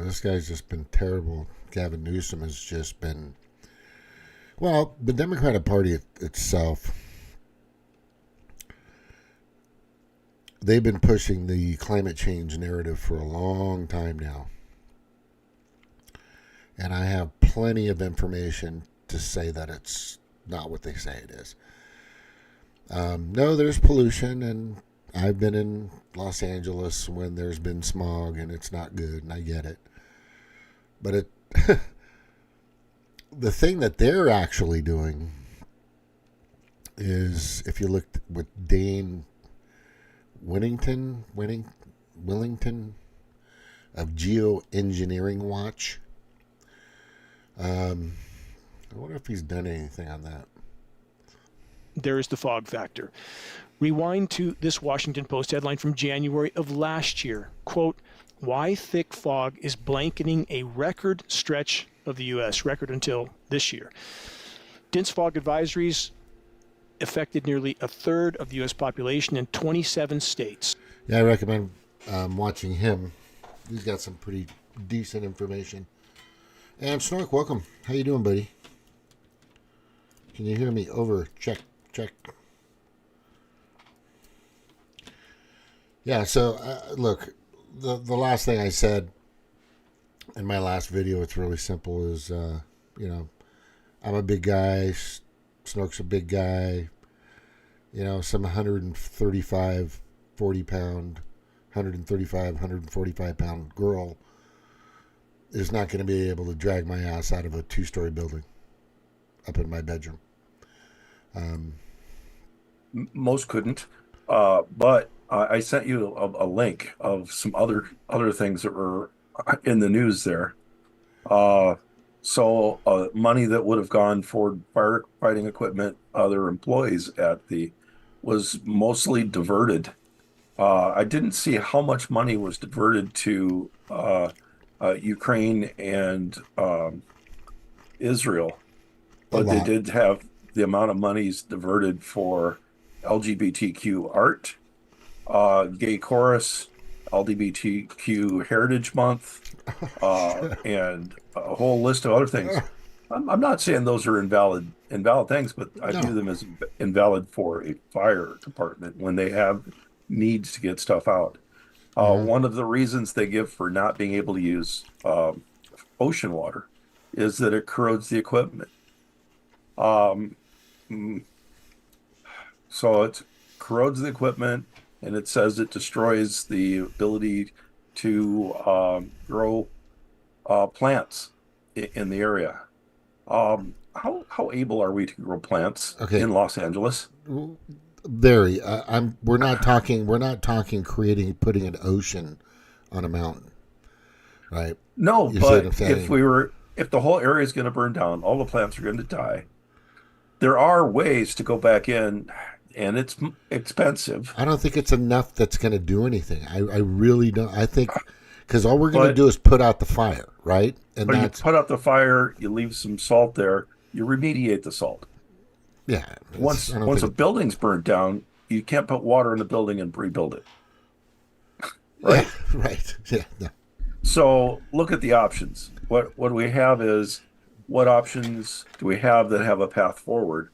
this guy's just been terrible. Gavin Newsom has just been. Well, the Democratic Party itself, they've been pushing the climate change narrative for a long time now. And I have plenty of information to say that it's not what they say it is. No, there's pollution, and I've been in Los Angeles when there's been smog, and it's not good, and I get it. But it, the thing that they're actually doing is, if you look with Dane Willington of Geoengineering Watch, I wonder if he's done anything on that. There is the fog factor. Rewind to this Washington Post headline from January of last year. Quote, why thick fog is blanketing a record stretch of the U.S., record until this year. Dense fog advisories affected nearly a third of the U.S. population in 27 states. Yeah, I recommend watching him. He's got some pretty decent information. And Snork, welcome. How you doing, buddy? Can you hear me? Over. Check. Yeah, so, look, the last thing I said in my last video, it's really simple, is, I'm a big guy. Snork's a big guy. Some 135, 40-pound, 135, 145-pound girl is not going to be able to drag my ass out of a 2-story building up in my bedroom. Most couldn't, but I sent you a link of some other things that were in the news there. So money that would have gone for firefighting equipment, other employees was mostly diverted. I didn't see how much money was diverted to Ukraine and Israel, but they did have the amount of monies diverted for LGBTQ art, gay chorus, LGBTQ Heritage Month, and a whole list of other things. I'm not saying those are invalid things, but I view them as invalid for a fire department when they have needs to get stuff out. One of the reasons they give for not being able to use ocean water is that it corrodes the equipment. So it corrodes the equipment, and it says it destroys the ability to grow plants in the area. How able are we to grow plants in Los Angeles? Very. We're not talking putting an ocean on a mountain, right? No, but if the whole area is going to burn down, all the plants are going to die. There are ways to go back in, and it's expensive. I don't think it's enough that's going to do anything. I really don't. I think because all we're going to do is put out the fire, right? And you put out the fire, you leave some salt there, you remediate the salt. Yeah. Once a building's burnt down, you can't put water in the building and rebuild it. Right? Yeah, right. Yeah. No. So look at the options. What we have is, what options do we have that have a path forward?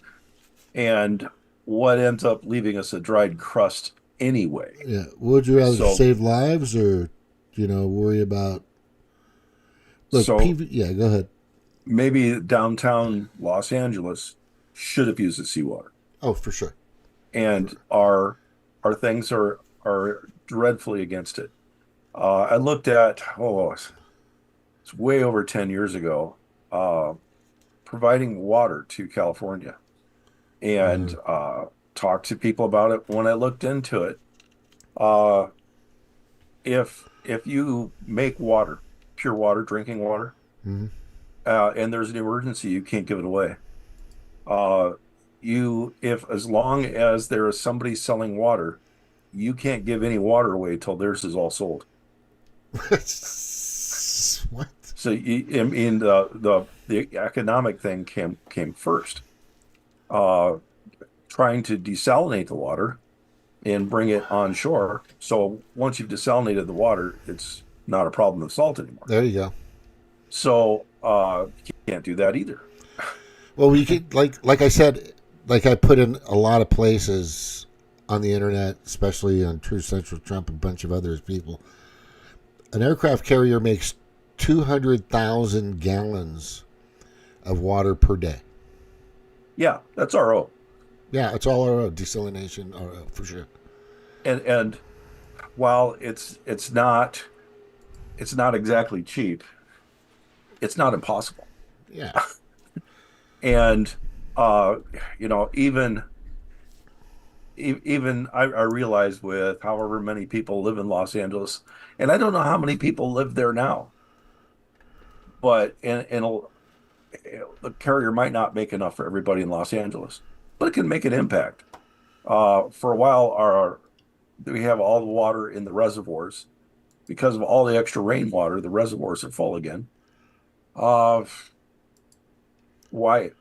And what ends up leaving us a dried crust anyway? Yeah. Would you rather save lives or, worry about... Look, yeah, go ahead. Maybe downtown Los Angeles should have used the seawater. Oh, for sure. And our things are dreadfully against it. I looked at, it's way over 10 years ago, providing water to California, and talked to people about it. When I looked into it, if you make water, pure water, drinking water, and there's an emergency, you can't give it away. As long as there is somebody selling water, you can't give any water away till theirs is all sold. What? So the economic thing came first. Trying to desalinate the water and bring it on shore. So once you've desalinated the water, it's not a problem of salt anymore. There you go. So you can't do that either. Well, we could, like I said, like I put in a lot of places on the internet, especially on Truth Central Trump and a bunch of other people. An aircraft carrier makes 200,000 gallons of water per day. Yeah, that's RO. Yeah, it's all RO, desalination RO for sure. And while it's not exactly cheap, it's not impossible. Yeah. And even I realize with however many people live in Los Angeles, and I don't know how many people live there now, but the carrier might not make enough for everybody in Los Angeles, but it can make an impact. For a while, we have all the water in the reservoirs. Because of all the extra rainwater, the reservoirs are full again. Why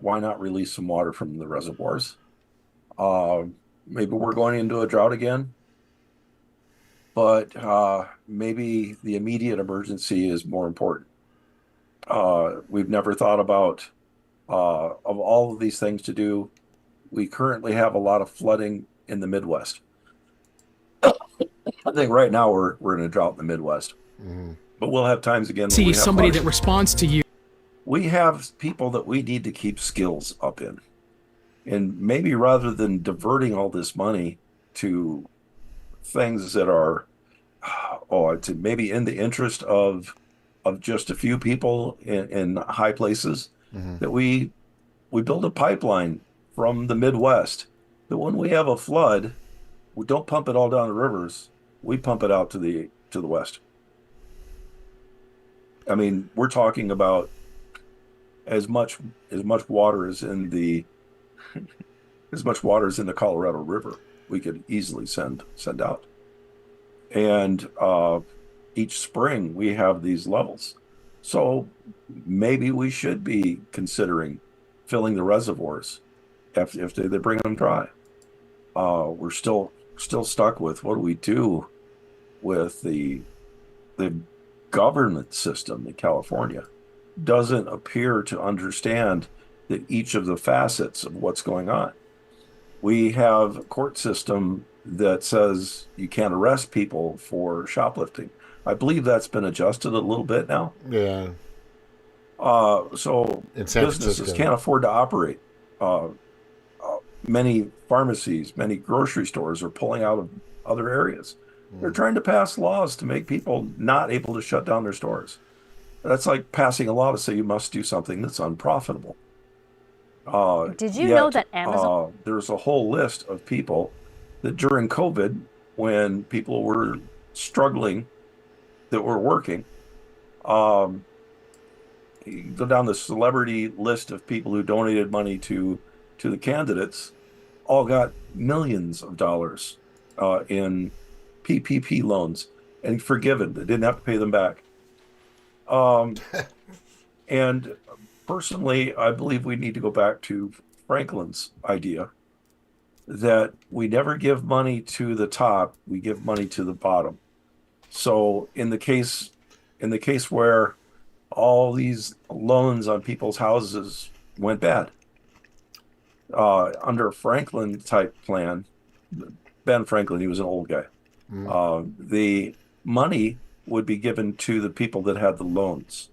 not release some water from the reservoirs? Maybe we're going into a drought again, but maybe the immediate emergency is more important. We've never thought about of all of these things to do. We currently have a lot of flooding in the Midwest. I think right now we're in a drought in the Midwest, but we'll have times again. When we have somebody that responds to you. We have people that we need to keep skills up in, and maybe rather than diverting all this money to things that are, to maybe in the interest of just a few people in high places, that we build a pipeline from the Midwest. That when we have a flood, we don't pump it all down the rivers. We pump it out to the west. I mean, we're talking about as much water as in the Colorado River. We could easily send out. And each spring we have these levels. So maybe we should be considering filling the reservoirs if they bring them dry. We're still stuck with what do we do with the government system in California doesn't appear to understand that each of the facets of what's going on. We have a court system that says you can't arrest people for shoplifting. I believe that's been adjusted a little bit now. Yeah. So businesses can't afford to operate. Many pharmacies, many grocery stores are pulling out of other areas. They're trying to pass laws to make people not able to shut down their stores. That's like passing a law to say you must do something that's unprofitable. Did you know that Amazon? There's a whole list of people that during COVID, when people were struggling, that were working. You go down the celebrity list of people who donated money to the candidates, all got millions of dollars in PPP loans and forgiven. They didn't have to pay them back. And personally, I believe we need to go back to Franklin's idea that we never give money to the top, we give money to the bottom. So in the case where all these loans on people's houses went bad, under a Franklin type plan, Ben Franklin, he was an old guy. The money would be given to the people that had the loans,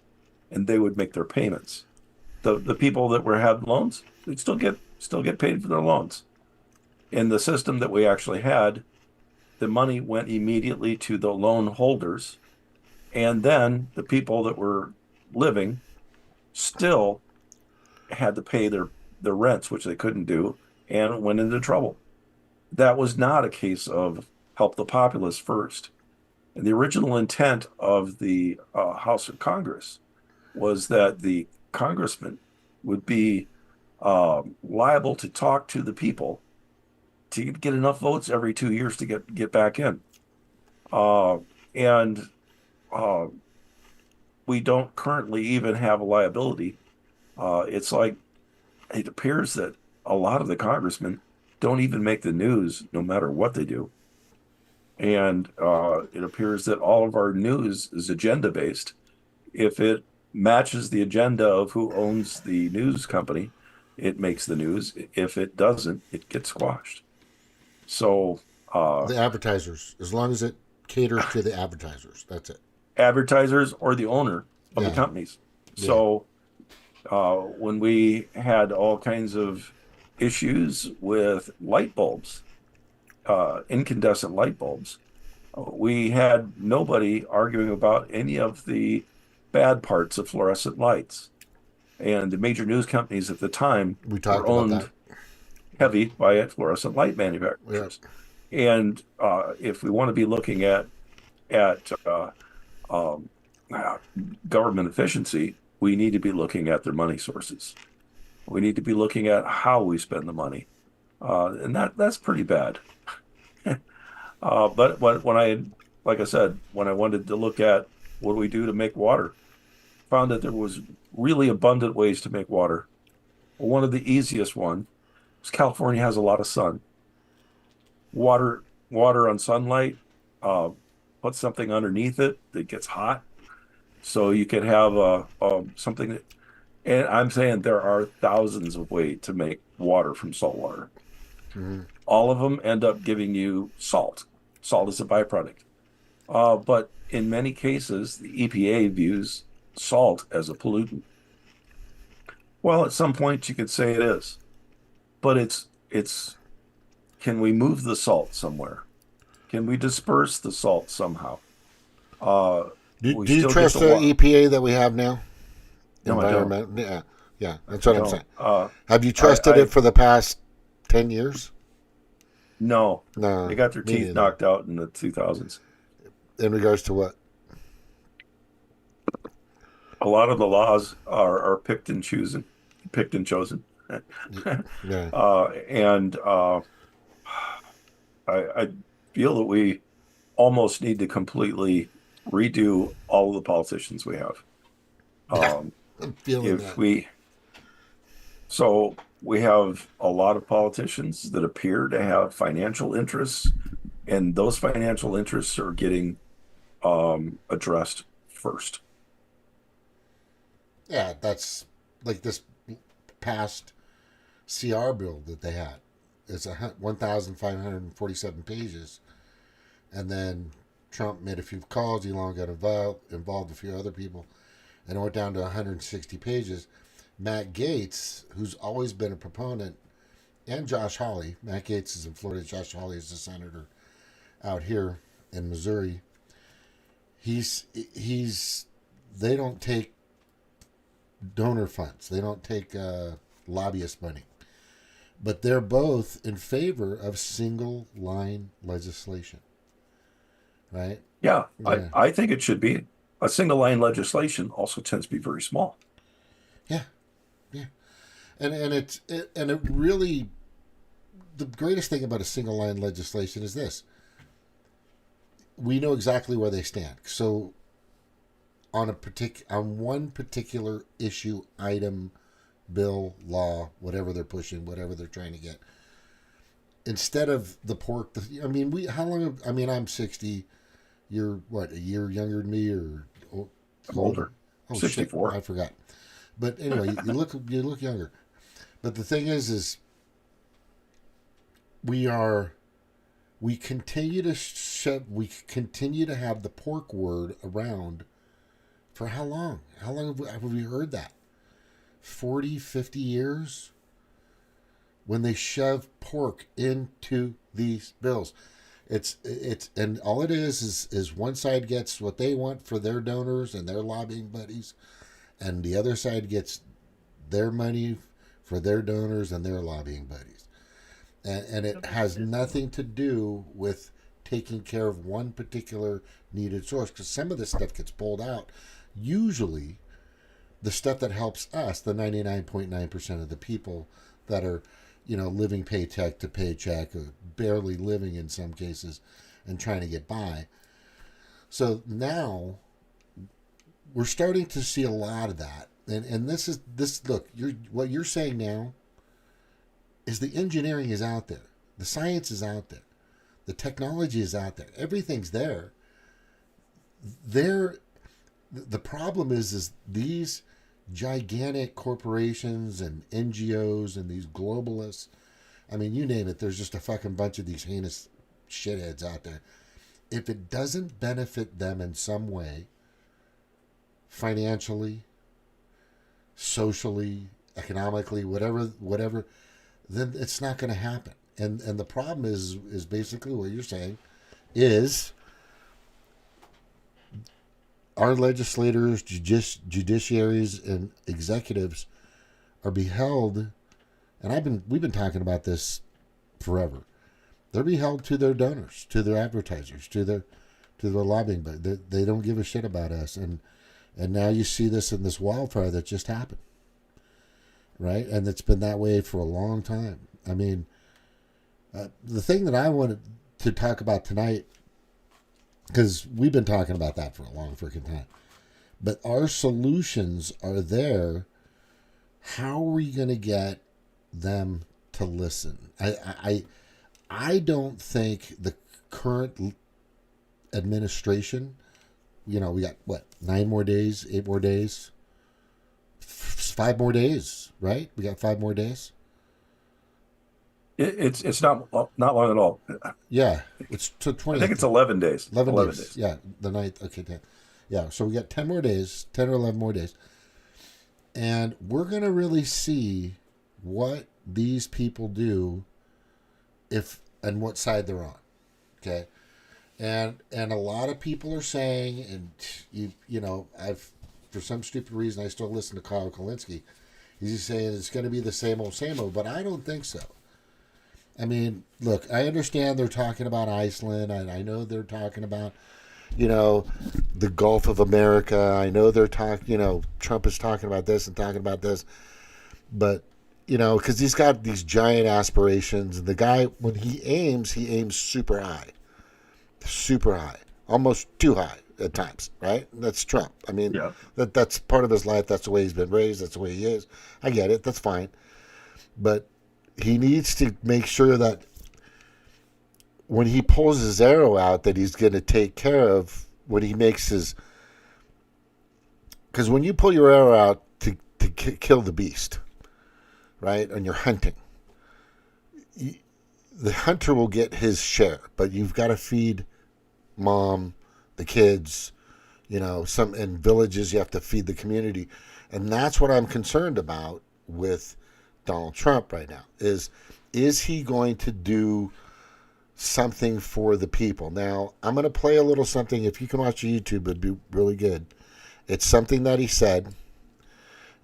and they would make their payments. The people that had loans, they'd still get paid for their loans. In the system that we actually had, the money went immediately to the loan holders, and then the people that were living still had to pay their rents, which they couldn't do, and went into trouble. That was not a case of help the populace first. And the original intent of the House of Congress was that the congressman would be liable to talk to the people to get enough votes every 2 years to get back in. And we don't currently even have a liability. It's like, it appears that a lot of the congressmen don't even make the news no matter what they do. And it appears that all of our news is agenda-based. If it matches the agenda of who owns the news company, it makes the news. If it doesn't, it gets squashed. So The advertisers, as long as it caters to the advertisers, that's it. advertisers or the owner of the Yeah. companies. Yeah. So when we had all kinds of issues with light bulbs, incandescent light bulbs, we had nobody arguing about any of the bad parts of fluorescent lights. And the major news companies at the time We were talked about owned that. heavy by fluorescent light manufacturers. And if we want to be looking at government efficiency, we need to be looking at their money sources. We need to be looking at how we spend the money, and that's pretty bad. But like I said, when I wanted to look at what do we do to make water, found that there was really abundant ways to make water. Well, one of the easiest one is California has a lot of sun. Water on sunlight, put something underneath it that gets hot. So you could have something that, and I'm saying there are thousands of ways to make water from salt water. Mm-hmm. All of them end up giving you salt. Salt is a byproduct. But in many cases, the EPA views salt as a pollutant. Well, at some point you could say it is, but it's can we move the salt somewhere? Can we disperse the salt somehow? Do We you still trust get the the EPA that we have now? No, I don't. Environment. Yeah, that's what I'm No. saying. Have you trusted it for the past 10 years? No. No. They got their me teeth neither. knocked out in the 2000s. In regards to what? A lot of the laws are picked and chosen. Yeah. I feel that we almost need to completely redo all of the politicians we have. I'm feeling that. So we have a lot of politicians that appear to have financial interests, and those financial interests are getting addressed first. Yeah, that's like this past CR bill that they had. It's 1,547 pages. And then Trump made a few calls. Elon got involved a few other people. And it went down to 160 pages. Matt Gaetz, who's always been a proponent, and Josh Hawley. Matt Gaetz is in Florida. Josh Hawley is the senator out here in Missouri. They don't take donor funds. They don't take lobbyist money. But they're both in favor of single line legislation. Right? Yeah. I think it should be. A single line legislation also tends to be very small. Yeah. And it really, the greatest thing about a single line legislation is this. We know exactly where they stand. So on one particular issue, item, bill, law, whatever they're pushing, whatever they're trying to get, instead of the pork, I'm 60. You're what, a year younger than me, or Older. Oh, 64. Shit, I forgot. But anyway, you look younger. But the thing is we continue to have the pork word around for how long? How long have we heard that? 40, 50 years? When they shove pork into these bills. And all it is one side gets what they want for their donors and their lobbying buddies, and the other side gets their money for their donors and their lobbying buddies. And it has nothing to do with taking care of one particular needed source, because some of this stuff gets pulled out. Usually, the stuff that helps us, the 99.9% of the people that are, living paycheck to paycheck, or barely living in some cases, and trying to get by. So now we're starting to see a lot of that. And look, what you're saying now is the engineering is out there. The science is out there. The technology is out there. Everything's there. The problem is these gigantic corporations and NGOs and these globalists, I mean, you name it, there's just a fucking bunch of these heinous shitheads out there. If it doesn't benefit them in some way, financially, socially, economically, whatever, then it's not going to happen. And the problem is basically what you're saying is our legislators, judiciaries, and executives are beheld, and we've been talking about this forever. They're beheld to their donors, to their advertisers, to their lobbying, but they don't give a shit about us. And now you see this in this wildfire that just happened, right? And it's been that way for a long time. I mean, the thing that I wanted to talk about tonight, because we've been talking about that for a long freaking time, but our solutions are there. How are we going to get them to listen? I don't think the current administration, we got, 9 more days, 8 more days, 5 more days, right? We got 5 more days. It's not long at all. Yeah, it's to 20. I think it's 11 days. 11 days. Yeah, the 9th. Okay, 10. Yeah, so we got 10 more days, 10 or 11 more days. And we're going to really see what these people do and what side they're on. Okay? And a lot of people are saying, and I've, for some stupid reason, I still listen to Kyle Kalinske. He's saying it's going to be the same old, but I don't think so. I mean, look, I understand they're talking about Iceland, and I know they're talking about, the Gulf of America. I know they're talking, Trump is talking about this and talking about this. But, because he's got these giant aspirations. And the guy, when he aims super high. Super high. Almost too high at times, right? That's Trump. I mean, yeah. That's part of his life. That's the way he's been raised. That's the way he is. I get it. That's fine. But he needs to make sure that when he pulls his arrow out, that he's going to take care of when he makes his... Because when you pull your arrow out to kill the beast, right, and you're hunting, the hunter will get his share, but you've got to feed mom, the kids, some in villages, you have to feed the community. And that's what I'm concerned about with Donald Trump right now, is he going to do something for the people? Now, I'm going to play a little something. If you can watch YouTube, it'd be really good. It's something that he said,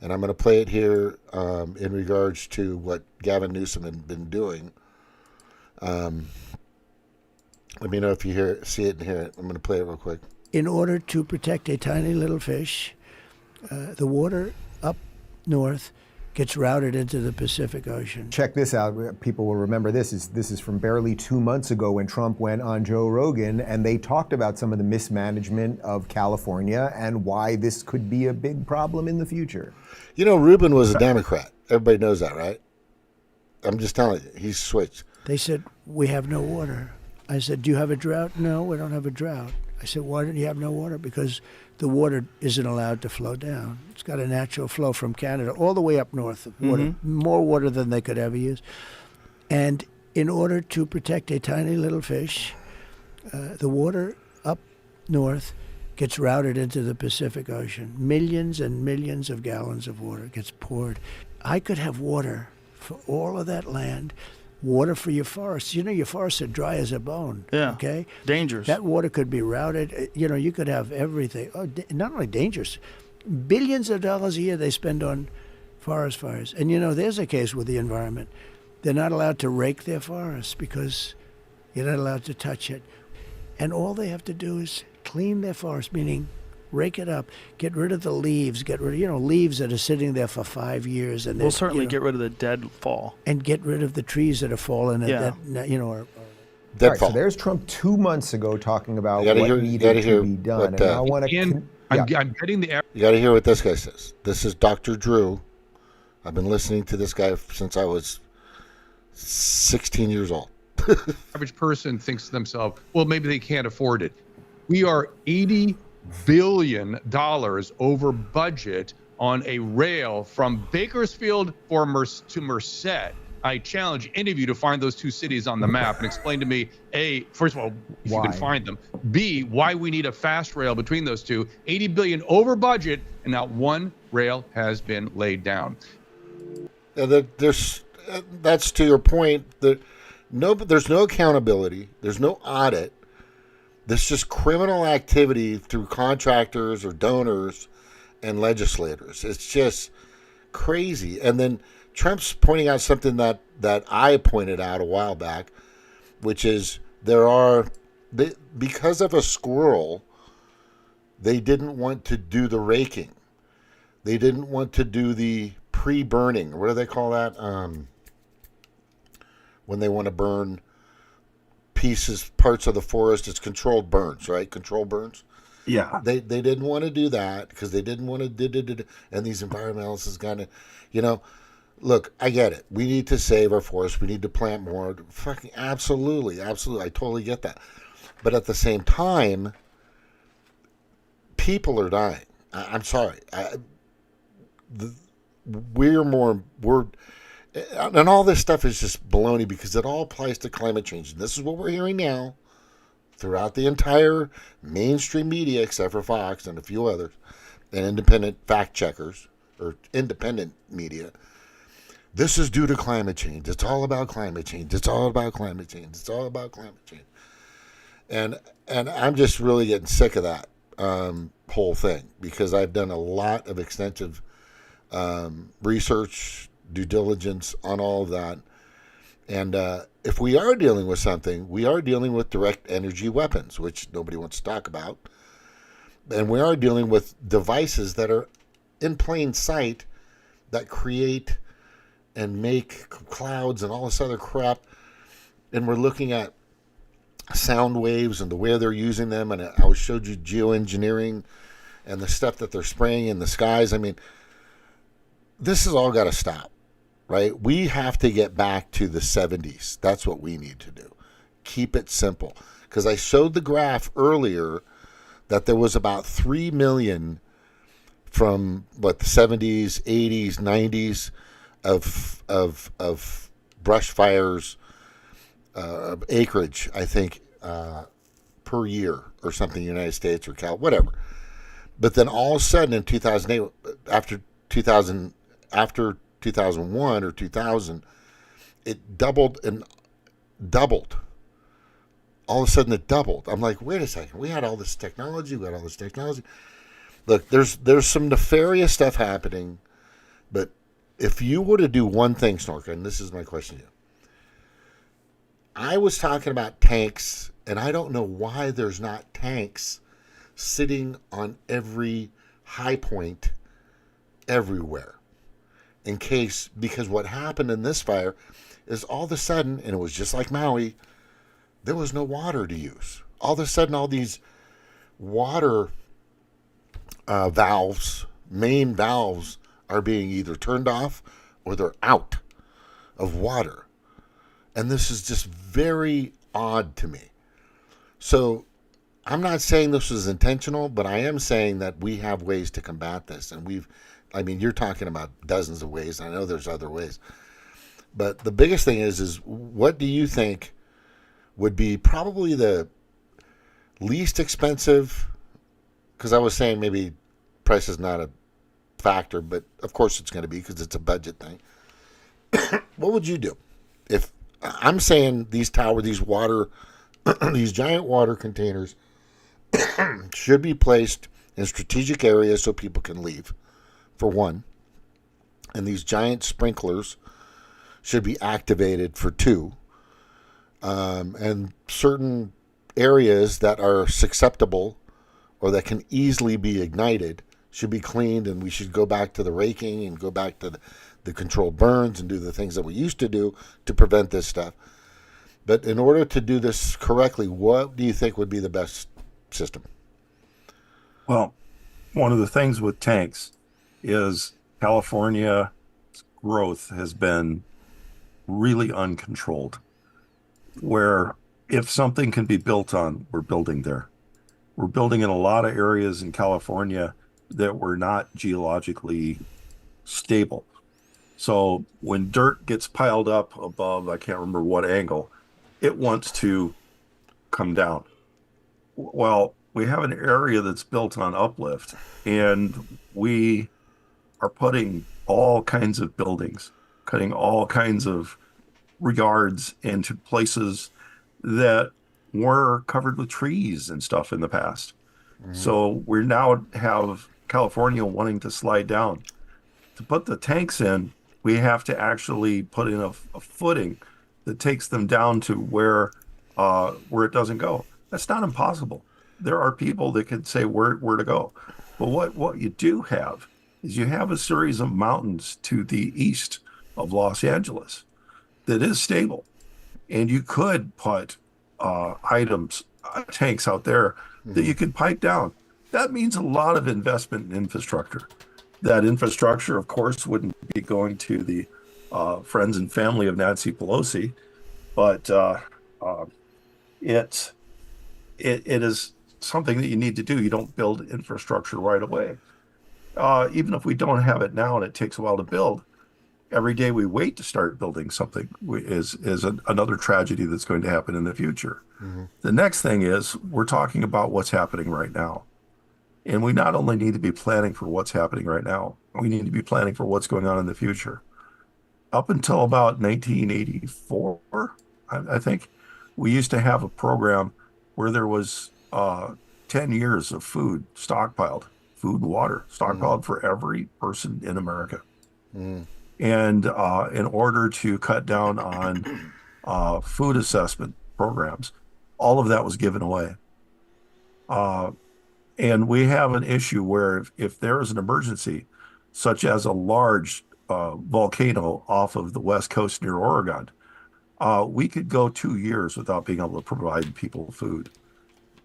and I'm going to play it here in regards to what Gavin Newsom had been doing. Let me know if you see it and hear it. I'm going to play it real quick. In order to protect a tiny little fish, the water up north gets routed into the Pacific Ocean. Check this out. People will remember this. This is from barely 2 months ago when Trump went on Joe Rogan, and they talked about some of the mismanagement of California and why this could be a big problem in the future. Rubin was a Democrat. Everybody knows that, right? I'm just telling you. He's switched. They said, we have no water. I said, do you have a drought? No, we don't have a drought. I said, why don't you have no water? Because the water isn't allowed to flow down. It's got a natural flow from Canada all the way up north. Water, more water than they could ever use. And in order to protect a tiny little fish, the water up north gets routed into the Pacific Ocean. Millions and millions of gallons of water gets poured. I could have water for all of that land. Water for your forests. Your forests are dry as a bone. Yeah. Okay? Dangerous. That water could be routed. You could have everything. Oh, not only dangerous, billions of dollars a year they spend on forest fires. And there's a case with the environment. They're not allowed to rake their forests because you're not allowed to touch it. And all they have to do is clean their forest, meaning rake it up, get rid of the leaves, get rid of, leaves that are sitting there for 5 years. And we'll certainly get rid of the dead fall. And get rid of the trees that are fallen that are All right, so there's Trump 2 months ago talking about what needed to be done. I want to... I'm getting the... You got to hear what this guy says. This is Dr. Drew. I've been listening to this guy since I was 16 years old. average person thinks to themselves, well, maybe they can't afford it. We are $80 billion over budget on a rail from Bakersfield to Merced. I challenge any of you to find those two cities on the map and explain to me, A, first of all, if you can find them, B, why we need a fast rail between those two. 80 billion over budget, and not one rail has been laid down. That's to your point. There's no accountability. There's no audit. There's just criminal activity through contractors or donors and legislators. It's just crazy. And then Trump's pointing out something that I pointed out a while back, which is because of a squirrel, they didn't want to do the raking. They didn't want to do the pre-burning. What do they call that? When they want to burn parts of the forest, it's controlled burns, right? Controlled burns. Yeah. They didn't want to do that because they didn't want to and these environmentalists kind of, look, I get it. We need to save our forest. We need to plant more. Fucking absolutely. I totally get that. But at the same time, people are dying. I'm sorry. And all this stuff is just baloney because it all applies to climate change. And this is what we're hearing now throughout the entire mainstream media, except for Fox and a few others, and independent fact checkers or independent media. This is due to climate change. It's all about climate change. It's all about climate change. It's all about climate change. And I'm just really getting sick of that whole thing because I've done a lot of extensive research, due diligence on all of that. And if we are dealing with something, we are dealing with direct energy weapons, which nobody wants to talk about. And we are dealing with devices that are in plain sight that create and make clouds and all this other crap. And we're looking at sound waves and the way they're using them. And I showed you geoengineering and the stuff that they're spraying in the skies. I mean, this has all got to stop, right? We have to get back to the 70s. That's what we need to do. Keep it simple. Because I showed the graph earlier that there was about 3 million from the 70s, 80s, 90s of brush fires, acreage, I think, per year or something in the United States or whatever. But then all of a sudden in 2008, after 2001 or 2000, it doubled. All of a sudden it doubled. I'm like, wait a second. We had all this technology. Look, there's some nefarious stuff happening, but if you were to do one thing, Snorka, and this is my question to you. I was talking about tanks, and I don't know why there's not tanks sitting on every high point everywhere. Because what happened in this fire is all of a sudden, and it was just like Maui, there was no water to use. All of a sudden, all these water main valves are being either turned off or they're out of water. And this is just very odd to me. So I'm not saying this was intentional, but I am saying that we have ways to combat this. And you're talking about dozens of ways. I know there's other ways. But the biggest thing is what do you think would be probably the least expensive? Because I was saying maybe price is not a factor, but of course it's going to be because it's a budget thing. What would you do? If I'm saying these water, these giant water containers should be placed in strategic areas so people can leave, for one. And these giant sprinklers should be activated, for two. And certain areas that are susceptible or that can easily be ignited should be cleaned, and we should go back to the raking and go back to the controlled burns and do the things that we used to do to prevent this stuff. But in order to do this correctly, what do you think would be the best system? Well, one of the things with tanks is California's growth has been really uncontrolled. where if something can be built on, we're building there. We're building in a lot of areas in California that were not geologically stable. So when dirt gets piled up above, I can't remember what angle, it wants to come down. Well, we have an area that's built on uplift, and we are putting all kinds of buildings, cutting all kinds of yards into places that were covered with trees and stuff in the past. So we now have California wanting to slide down. To put the tanks in, we have to actually put in a footing that takes them down to where it doesn't go. That's not impossible. There are people that can say where to go. But what you do have is you have a series of mountains to the east of Los Angeles that is stable. And you could put tanks out there that you could pipe down. That means a lot of investment in infrastructure. That infrastructure, of course, wouldn't be going to the friends and family of Nancy Pelosi, but it is something that you need to do. You don't build infrastructure right away. Even if we don't have it now and it takes a while to build, every day we wait to start building something is another tragedy that's going to happen in the future. The next thing is we're talking about what's happening right now. And we not only need to be planning for what's happening right now, we need to be planning for what's going on in the future. Up until about 1984, I think, we used to have a program where there was 10 years of food stockpiled, food and water stockpiled for every person in America. And in order to cut down on food assessment programs, all of that was given away. And we have an issue where if there is an emergency, such as a large volcano off of the West Coast near Oregon, we could go 2 years without being able to provide people food.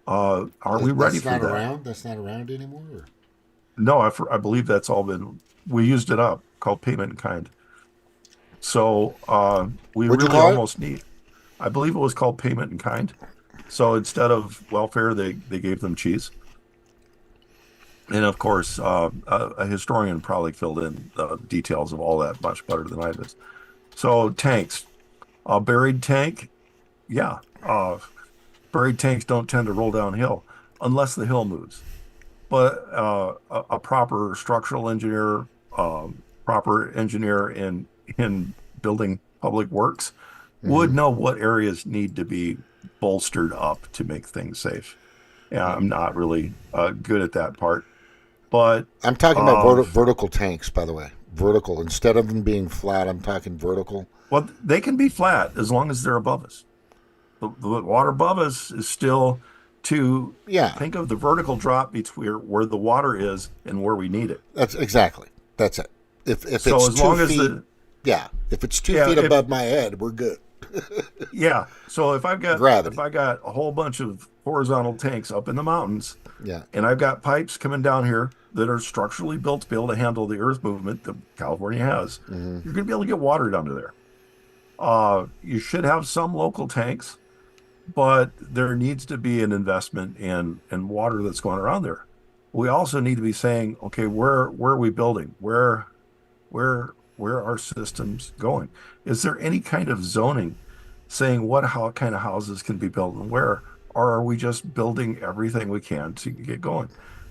Are we ready for that? That's not around anymore? Or? No, I believe that's all been, we used it up, called payment in kind. So we What'd really you call almost need, I believe it was called payment in kind. So instead of welfare, they gave them cheese. And of course, a historian probably filled in the details of all that much better than I did. So tanks, a buried tank, yeah. Buried tanks don't tend to roll downhill unless the hill moves. But a proper structural engineer, proper engineer in building public works would know what areas need to be bolstered up to make things safe. Yeah, I'm not really good at that part. But I'm talking about vertical tanks, by the way. Vertical. Instead of them being flat, I'm talking vertical. Well, they can be flat as long as they're above us. The water above us is still to think of the vertical drop between where the water is and where we need it. That's exactly. That's it. If so it's as long 2 as feet, if it's 2 feet above my head, we're good. So if I've got gravity, if I got a whole bunch of horizontal tanks up in the mountains, and I've got pipes coming down here that are structurally built to be able to handle the earth movement that California has, you're going to be able to get water down to there. You should have some local tanks, but there needs to be an investment in water that's going around there. We also need to be saying, okay, where are we building? Where are systems going? Is there any kind of zoning saying how kind of houses can be built and where? Or are we just building everything we can to get going?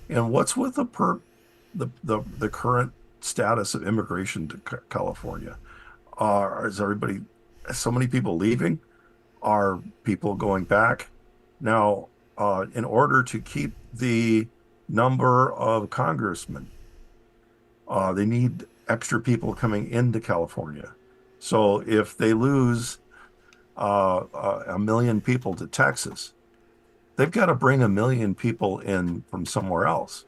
And what's with the current status of immigration to California? Is everybody, so many people leaving? Are people going back? Now, in order to keep the number of congressmen, they need extra people coming into California. So if they lose 1 million people to Texas, they've got to bring 1 million people in from somewhere else.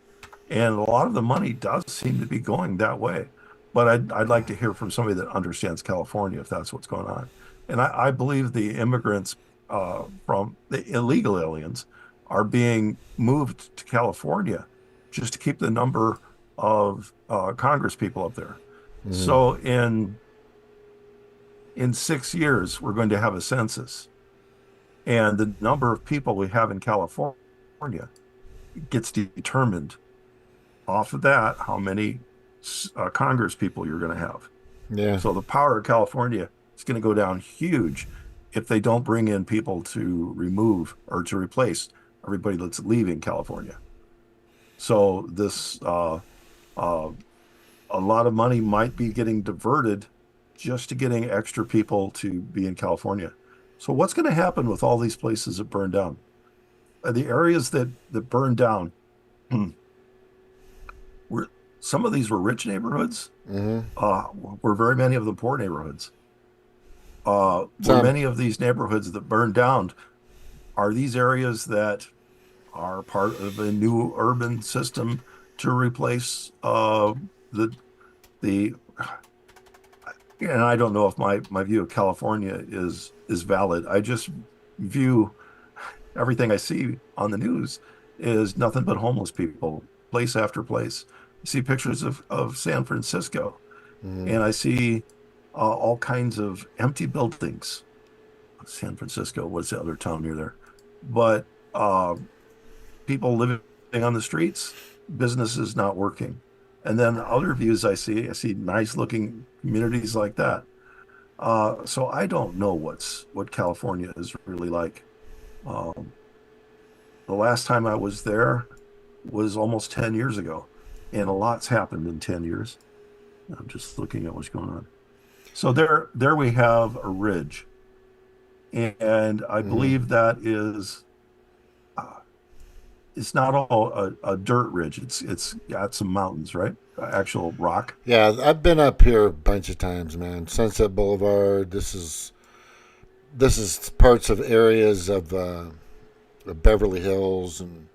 And a lot of the money does seem to be going that way. But I'd like to hear from somebody that understands California if that's what's going on. And I believe the immigrants from the illegal aliens are being moved to California just to keep the number of Congress people up there. So in 6 years, we're going to have a census. And the number of people we have in California gets determined off of that, how many Congress people you're going to have. Yeah. So the power of California is going to go down huge if they don't bring in people to remove or to replace everybody that's leaving California. So this, a lot of money might be getting diverted just to getting extra people to be in California. So what's going to happen with all these places that burn down? The areas that burned down, some of these were rich neighborhoods. Were very many of them poor neighborhoods. Were many of these neighborhoods that burned down, are these areas that are part of a new urban system to replace the and I don't know if my view of California is valid. I just view everything I see on the news is nothing but homeless people, place after place. I see pictures of San Francisco, and I see all kinds of empty buildings. San Francisco, what's the other town near there? But people living on the streets, businesses not working. And then other views I see nice looking communities like that. So I don't know what California is really like. The last time I was there was almost 10 years ago, and a lot's happened in 10 years. I'm just looking at what's going on. So there we have a ridge, and I believe that is it's not all a dirt ridge. It's got some mountains, right? Actual rock. Yeah, I've been up here a bunch of times, man. Sunset Boulevard. This is parts of areas of Beverly Hills, and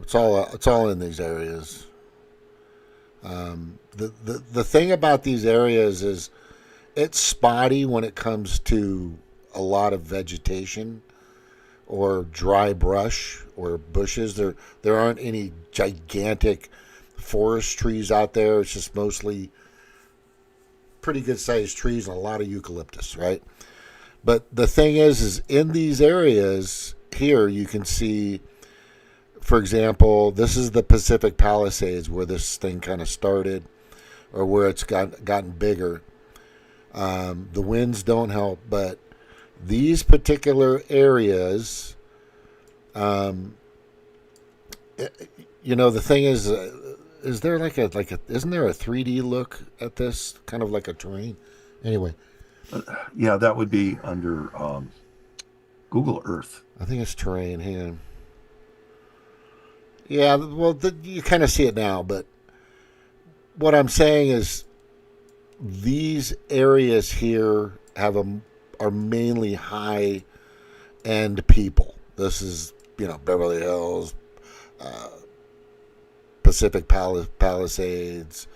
it's all in these areas. The thing about these areas is it's spotty when it comes to a lot of vegetation or dry brush or bushes. There aren't any gigantic forest trees out there. It's just mostly pretty good sized trees and a lot of eucalyptus, right? But the thing is in these areas here you can see, for example, this is the Pacific Palisades where this thing kind of started, or where it's gotten bigger. The winds don't help, but these particular areas, the thing is there isn't there a 3D look at this, kind of like a terrain? Anyway. Yeah, that would be under Google Earth. I think it's terrain. Hang on. Yeah, well, you kind of see it now, but what I'm saying is these areas here are mainly high-end people. This is, Beverly Hills, Pacific Palisades.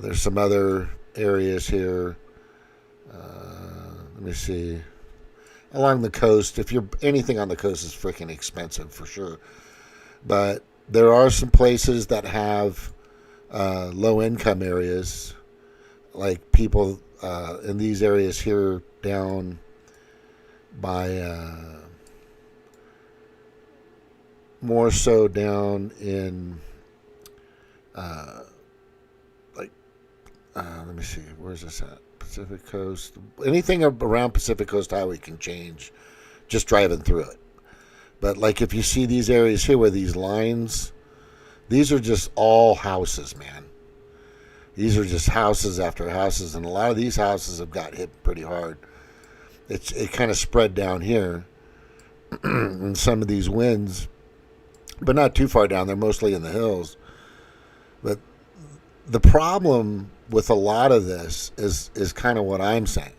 There's some other areas here. Let me see. Along the coast, if you're anything on the coast is freaking expensive for sure. But there are some places that have low-income areas, like people in these areas here down by more so down in let me see, where's this at? Pacific Coast. Anything around Pacific Coast Highway can change just driving through it. But like if you see these areas here where these lines, these are just all houses, man. These are just houses after houses, and a lot of these houses have got hit pretty hard. It kind of spread down here in some of these winds, but not too far down. They're mostly in the hills. But the problem with a lot of this is kind of what I'm saying.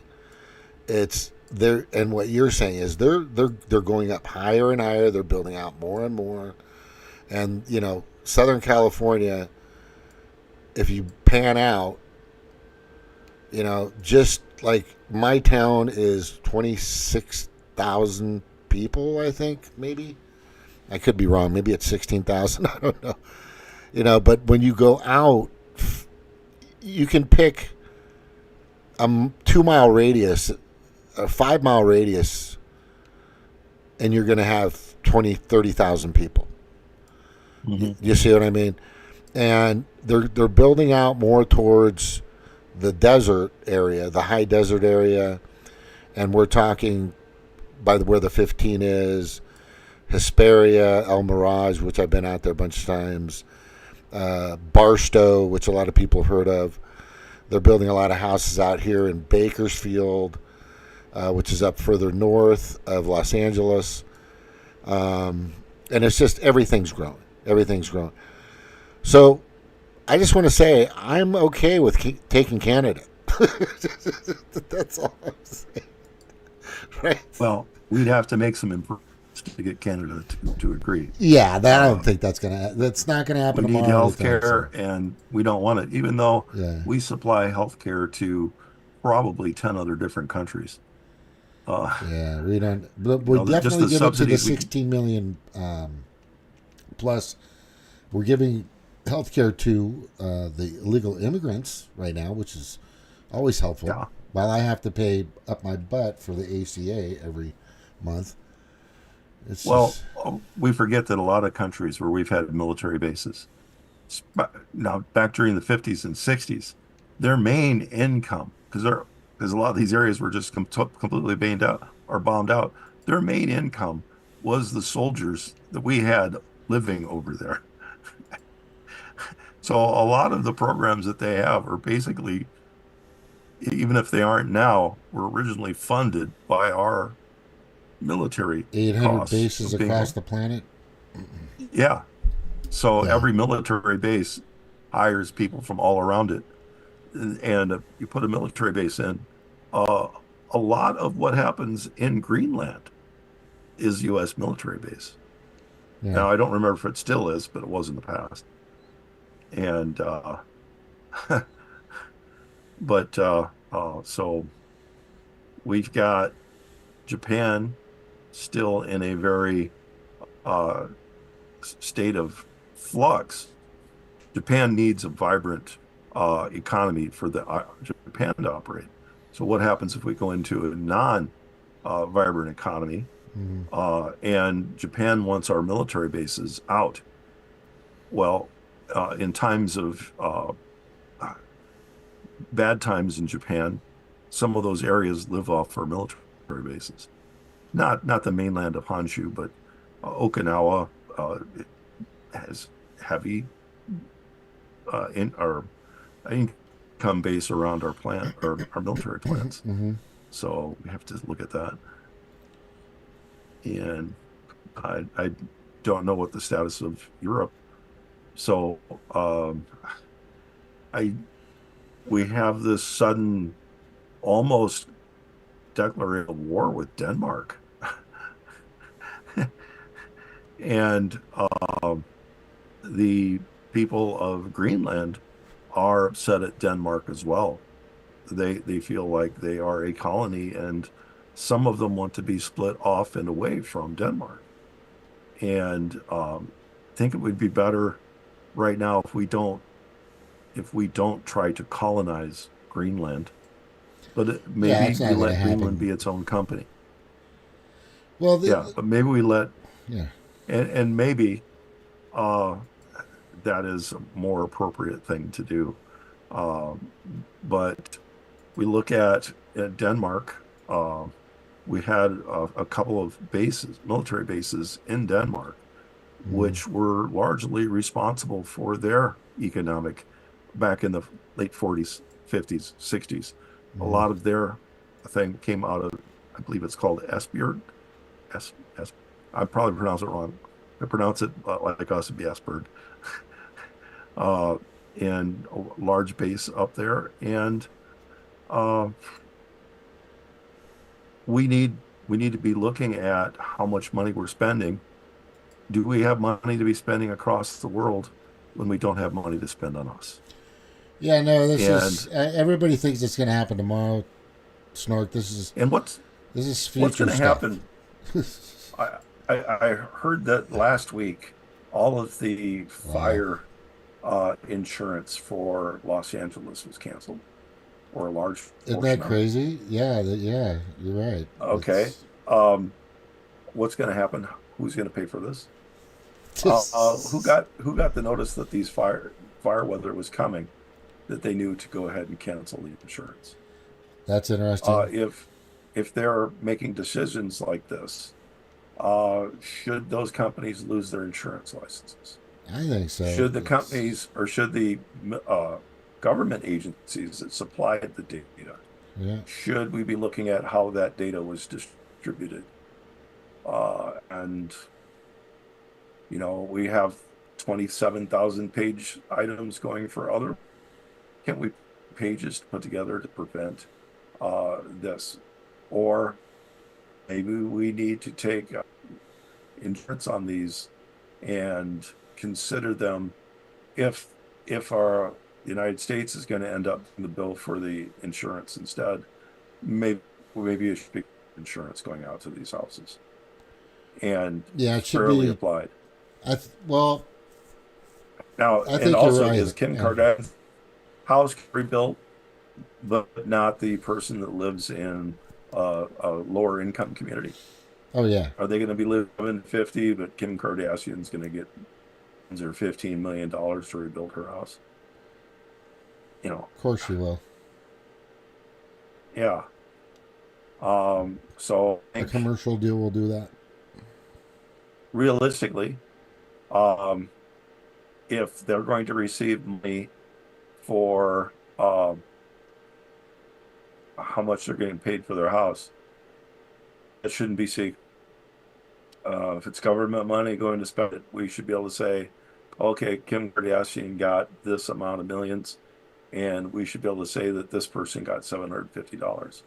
It's there, and what you're saying is they're going up higher and higher. They're building out more and more, and Southern California, if you pan out, just like my town is 26,000 people, I think, maybe. I could be wrong. Maybe it's 16,000. I don't know. But when you go out, you can pick a 2-mile radius a 5 mile radius, and you're going to have 20, 30,000 people. Mm-hmm. You see what I mean? And they're building out more towards the desert area, the high desert area, and we're talking by where the 15 is, Hesperia, El Mirage, which I've been out there a bunch of times, Barstow, which a lot of people have heard of. They're building a lot of houses out here in Bakersfield, which is up further north of Los Angeles. And it's just everything's growing. Everything's growing. So I just want to say I'm okay with taking Canada. That's all I'm saying. Right? Well, we'd have to make some improvements to get Canada to agree. Yeah, I don't think that's not gonna happen we tomorrow. We need health care, and we don't want it, even though we supply health care to probably 10 other different countries. Yeah, we don't. But we definitely give it to the 16 million plus. We're giving health care to the illegal immigrants right now, which is always helpful. Yeah. While I have to pay up my butt for the ACA every month. We forget that a lot of countries where we've had military bases, now back during the 50s and 60s, their main income, because a lot of these areas were just completely bombed out. Their main income was the soldiers that we had living over there. So a lot of the programs that they have are basically, even if they aren't now, were originally funded by our military 800 bases across the planet. Yeah. So every military base hires people from all around it. And you put a military base in. A lot of what happens in Greenland is U.S. military base. Yeah. Now, I don't remember if it still is, but it was in the past. And, so we've got Japan still in a very state of flux. Japan needs a vibrant economy for Japan to operate. So what happens if we go into a non-vibrant economy and Japan wants our military bases out? Well, in times of bad times in Japan, some of those areas live off our military bases. Not the mainland of Honshu, but Okinawa has heavy income base around our plant or our military plants. Mm-hmm. So we have to look at that. And I don't know what the status of Europe. So we have this sudden, almost declaration of war with Denmark. And the people of Greenland are upset at Denmark as well. They feel like they are a colony, and some of them want to be split off and away from Denmark. And think it would be better right now if we don't try to colonize Greenland, but maybe we let Greenland be its own company. Well, but maybe we let and maybe that is a more appropriate thing to do. But we look at Denmark. We had a couple of military bases in Denmark, which were largely responsible for their economic back in the late 40s, 50s, 60s. A lot of their thing came out of, I believe it's called Esbjerg. I probably pronounce it wrong. I pronounce it like us, it'd be Esbjerg. And a large base up there. And we need to be looking at how much money we're spending. Do we have money to be spending across the world when we don't have money to spend on us? Yeah, no, this is everybody thinks it's going to happen tomorrow. Snork, this is future what's going to stuff. happen? I heard that last week all of the fire insurance for Los Angeles was canceled. or a large Isn't portion that of it. crazy? Yeah, yeah, you're right. Okay. What's going to happen? Who's going to pay for this? Who got the notice that these fire weather was coming, that they knew to go ahead and cancel the insurance? That's interesting. If they're making decisions like this, should those companies lose their insurance licenses? I think so. Should the companies or should the government agencies that supplied the data, should we be looking at how that data was distributed? And we have 27,000 page items going for other. Can't we pages to put together to prevent this? Or maybe we need to take insurance on these and consider them if the United States is going to end up in the bill for the insurance instead. Maybe it should be insurance going out to these houses, and it should fairly be applied. Now, I think also you're right. Is Kim Kardashian's house rebuilt, but not the person that lives in a lower income community? Oh yeah. Are they going to be living 50, but Kim Kardashian's going to get $15 million to rebuild her house? Of course she will. Yeah. So a commercial deal will do that. Realistically, if they're going to receive money for how much they're getting paid for their house, it shouldn't be secret. If it's government money going to spend it, we should be able to say, okay, Kim Kardashian got this amount of millions, and we should be able to say that this person got $750.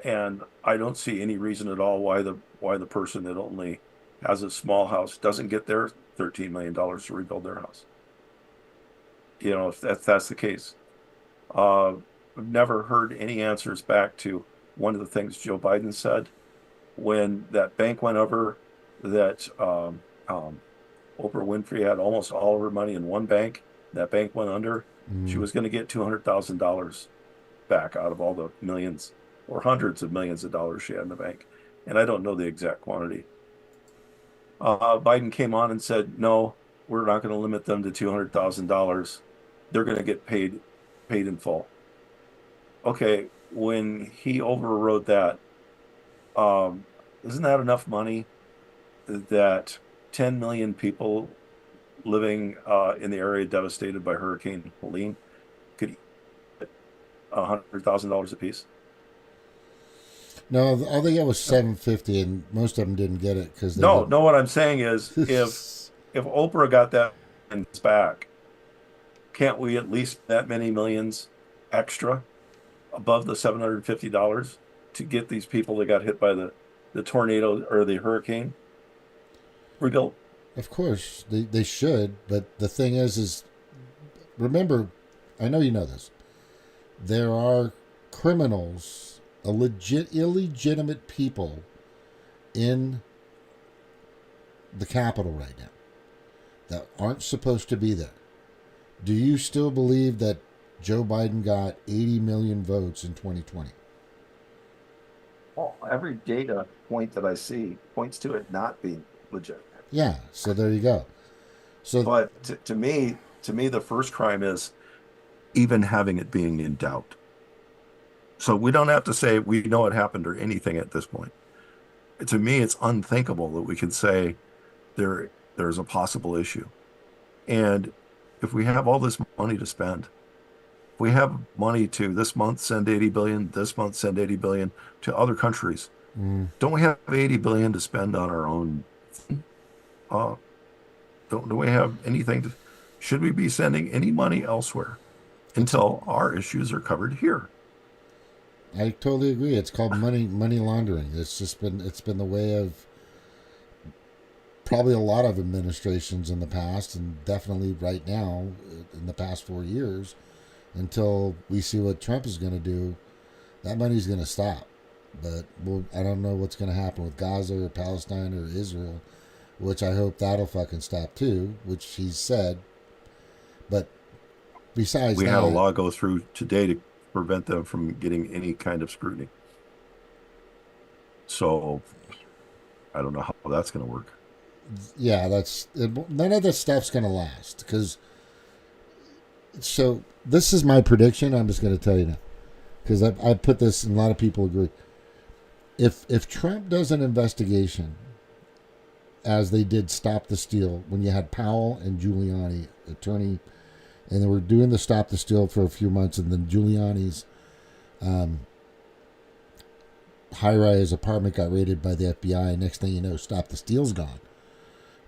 And I don't see any reason at all why the person that only has a small house doesn't get their $13 million to rebuild their house. If that's the case. I've never heard any answers back to one of the things Joe Biden said when that bank went over, that Oprah Winfrey had almost all of her money in one bank. That bank went under. She was going to get $200,000 back out of all the millions or hundreds of millions of dollars she had in the bank. And I don't know the exact quantity. Biden came on and said, no, we're not going to limit them to $200,000. They're going to get paid in full. Okay, when he overrode that, isn't that enough money that 10 million people living in the area devastated by Hurricane Helene could get $100,000 apiece? No, all they got was $750, and most of them didn't get it because no. What I'm saying is, if Oprah got that back, can't we at least that many millions extra above the $750 to get these people that got hit by the tornado or the hurricane rebuilt? Of course, they should, but the thing is remember, I know you know this, there are criminals, illegitimate people in the Capitol right now that aren't supposed to be there. Do you still believe that Joe Biden got 80 million votes in 2020? Well, every data point that I see points to it not being legit. Yeah, so there you go. But to me, the first crime is even having it being in doubt. So we don't have to say we know it happened or anything at this point. To me, it's unthinkable that we could say there's a possible issue. And if we have all this money to spend, if we have money to this month send 80 billion, this month send 80 billion to other countries, don't we have 80 billion to spend on our own? Don't we have anything should we be sending any money elsewhere until our issues are covered here? I totally agree. It's called money laundering. It's been the way of probably a lot of administrations in the past, and definitely right now in the past 4 years, until we see what Trump is going to do. That money's going to stop. But I don't know what's going to happen with Gaza or Palestine or Israel, which I hope that'll fucking stop too, which he's said. But besides we that, had a law go through today to prevent them from getting any kind of scrutiny. So I don't know how that's going to work. Yeah, none of this stuff's going to last because. So this is my prediction. I'm just going to tell you now because I put this and a lot of people agree. If Trump does an investigation, as they did Stop the Steal when you had Powell and Giuliani, attorney, and they were doing the Stop the Steal for a few months, and then Giuliani's high-rise apartment got raided by the FBI. Next thing you know, Stop the Steal's gone.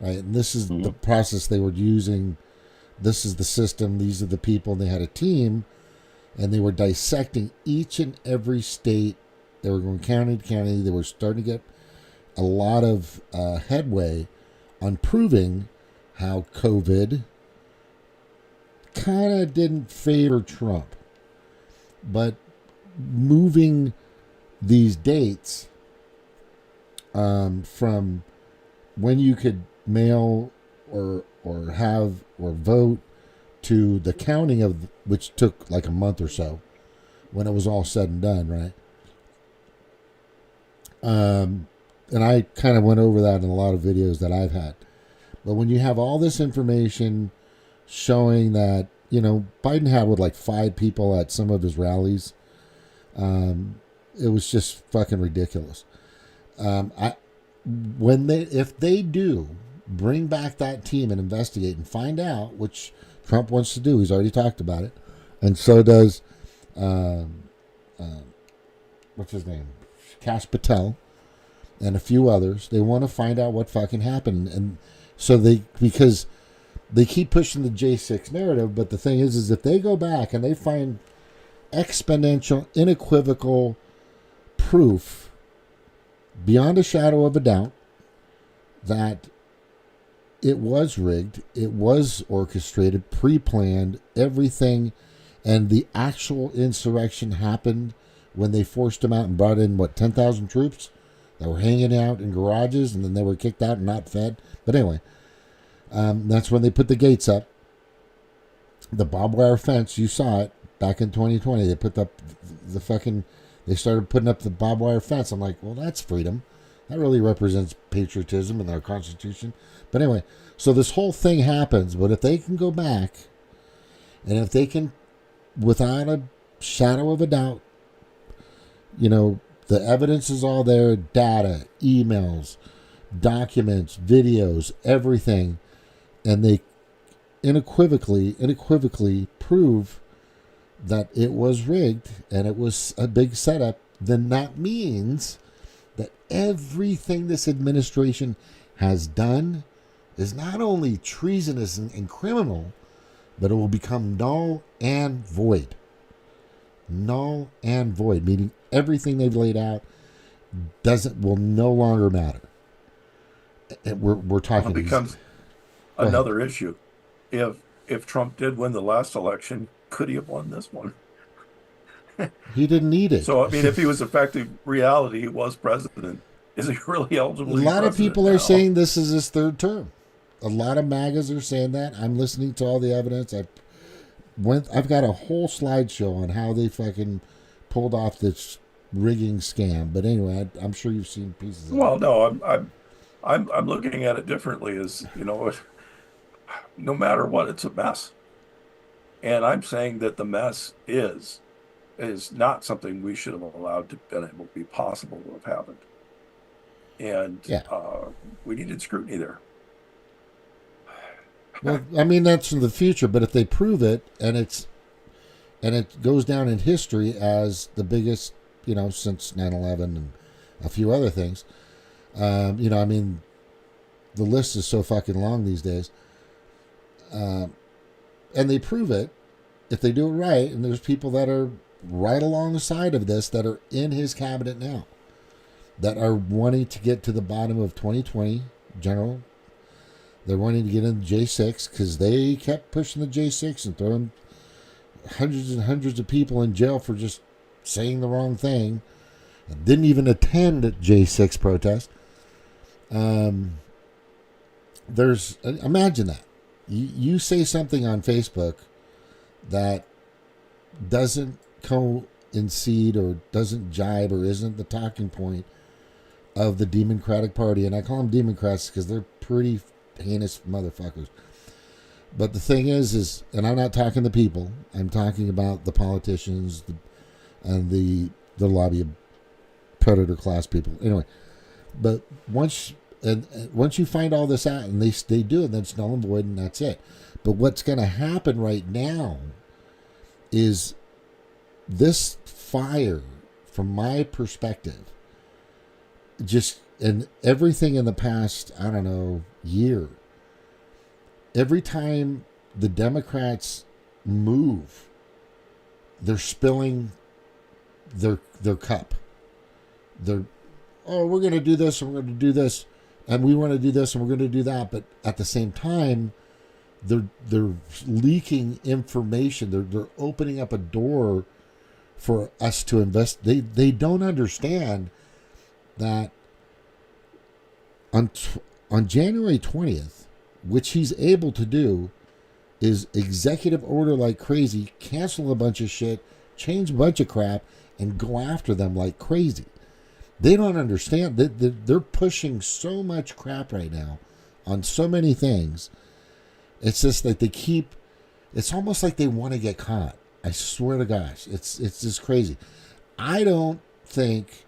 Right, and this is the process they were using. This is the system. These are the people. And they had a team, and they were dissecting each and every state. They were going county to county. They were starting to get a lot of headway on proving how COVID kind of didn't favor Trump. But moving these dates from when you could mail or have or vote to the counting of which took like a month or so when it was all said and done, right? And I kind of went over that in a lot of videos that I've had. But when you have all this information showing that, you know, Biden had with like 5 people at some of his rallies, it was just fucking ridiculous. If they do bring back that team and investigate and find out, which Trump wants to do, he's already talked about it, and so does what's his name, Kash Patel, and a few others. They want to find out what fucking happened, and so because they keep pushing the J6 narrative. But the thing is if they go back and they find exponential, unequivocal proof beyond a shadow of a doubt that it was rigged, it was orchestrated, pre-planned, everything, and the actual insurrection happened when they forced them out and brought in, 10,000 troops that were hanging out in garages, and then they were kicked out and not fed. But anyway, that's when they put the gates up. The barbed wire fence, you saw it back in 2020. They put up they started putting up the barbed wire fence. I'm like, well, that's freedom. That really represents patriotism and our Constitution. But anyway, so this whole thing happens. But if they can go back, and if they can, without a shadow of a doubt, you know, the evidence is all there, data, emails, documents, videos, everything, and they unequivocally prove that it was rigged and it was a big setup, then that means that everything this administration has done is not only treasonous and criminal, but it will become null and void. Null and void, meaning everything they've laid out will no longer matter. We're talking. It becomes another issue. If Trump did win the last election, could he have won this one? He didn't need it. So I mean, if he was effective reality, he was president. Is he really eligible? A lot of people are saying this is his 3rd term. A lot of MAGAs are saying that. I'm listening to all the evidence. I've got a whole slideshow on how they fucking pulled off this rigging scam. But anyway, I'm sure you've seen pieces of it. Well, no, I'm looking at it differently. As you know, no matter what, it's a mess. And I'm saying that the mess is not something we should have allowed to been able to be possible to have happened. And we needed scrutiny there. Well, I mean, that's in the future, but if they prove it and it goes down in history as the biggest, you know, since 9/11 and a few other things, you know, I mean, the list is so fucking long these days. And they prove it if they do it right, and there's people that are right alongside of this that are in his cabinet now that are wanting to get to the bottom of 2020 general. They're wanting to get in the J6 because they kept pushing the J6 and throwing hundreds and hundreds of people in jail for just saying the wrong thing and didn't even attend a J6 protest. Imagine that. You say something on Facebook that doesn't coincide or doesn't jibe or isn't the talking point of the Democratic Party. And I call them Democrats because they're pretty heinous motherfuckers. But the thing is, and I'm not talking the people, I'm talking about the politicians and the lobby of predator class people. Anyway, but once you find all this out and they do it, then it's null and void and that's it. But what's going to happen right now is this fire, from my perspective, and everything in the past, I don't know, year, every time the Democrats move, they're spilling their cup. We're going to do this and we're going to do this and we want to do this and we're going to do that. But at the same time, they're leaking information. They're opening up a door for us to invest. They don't understand that on January 20th, which he's able to do, is executive order like crazy, cancel a bunch of shit, change a bunch of crap, and go after them like crazy. They don't understand that they're pushing so much crap right now on so many things. It's just that it's almost like they want to get caught. I swear to gosh, it's just crazy. I don't think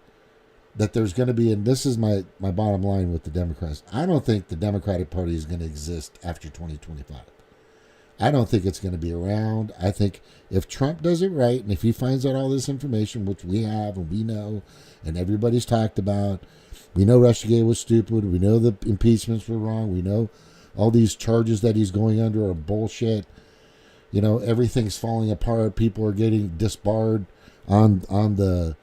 that there's going to be, and this is my bottom line with the Democrats, I don't think the Democratic Party is going to exist after 2025. I don't think it's going to be around. I think if Trump does it right, and if he finds out all this information, which we have and we know, and everybody's talked about, we know Russiagate was stupid, we know the impeachments were wrong, we know all these charges that he's going under are bullshit. You know, everything's falling apart. People are getting disbarred on the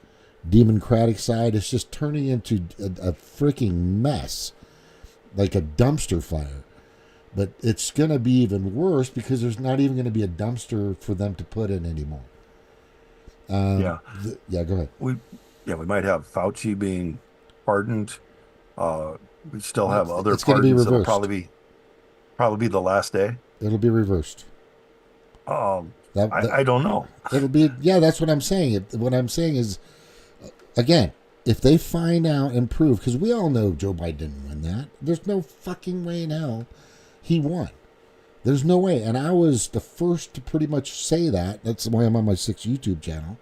democratic side. It's just turning into a freaking mess, like a dumpster fire. But it's going to be even worse because there's not even going to be a dumpster for them to put in anymore. Go ahead. We might have Fauci being pardoned. We still have other pardons that'll probably be the last day. It'll be reversed. I don't know. It'll be, that's what I'm saying. What I'm saying is, again, if they find out and prove, because we all know Joe Biden didn't win that. There's no fucking way in hell he won. There's no way. And I was the first to pretty much say that. That's why I'm on my 6th YouTube channel.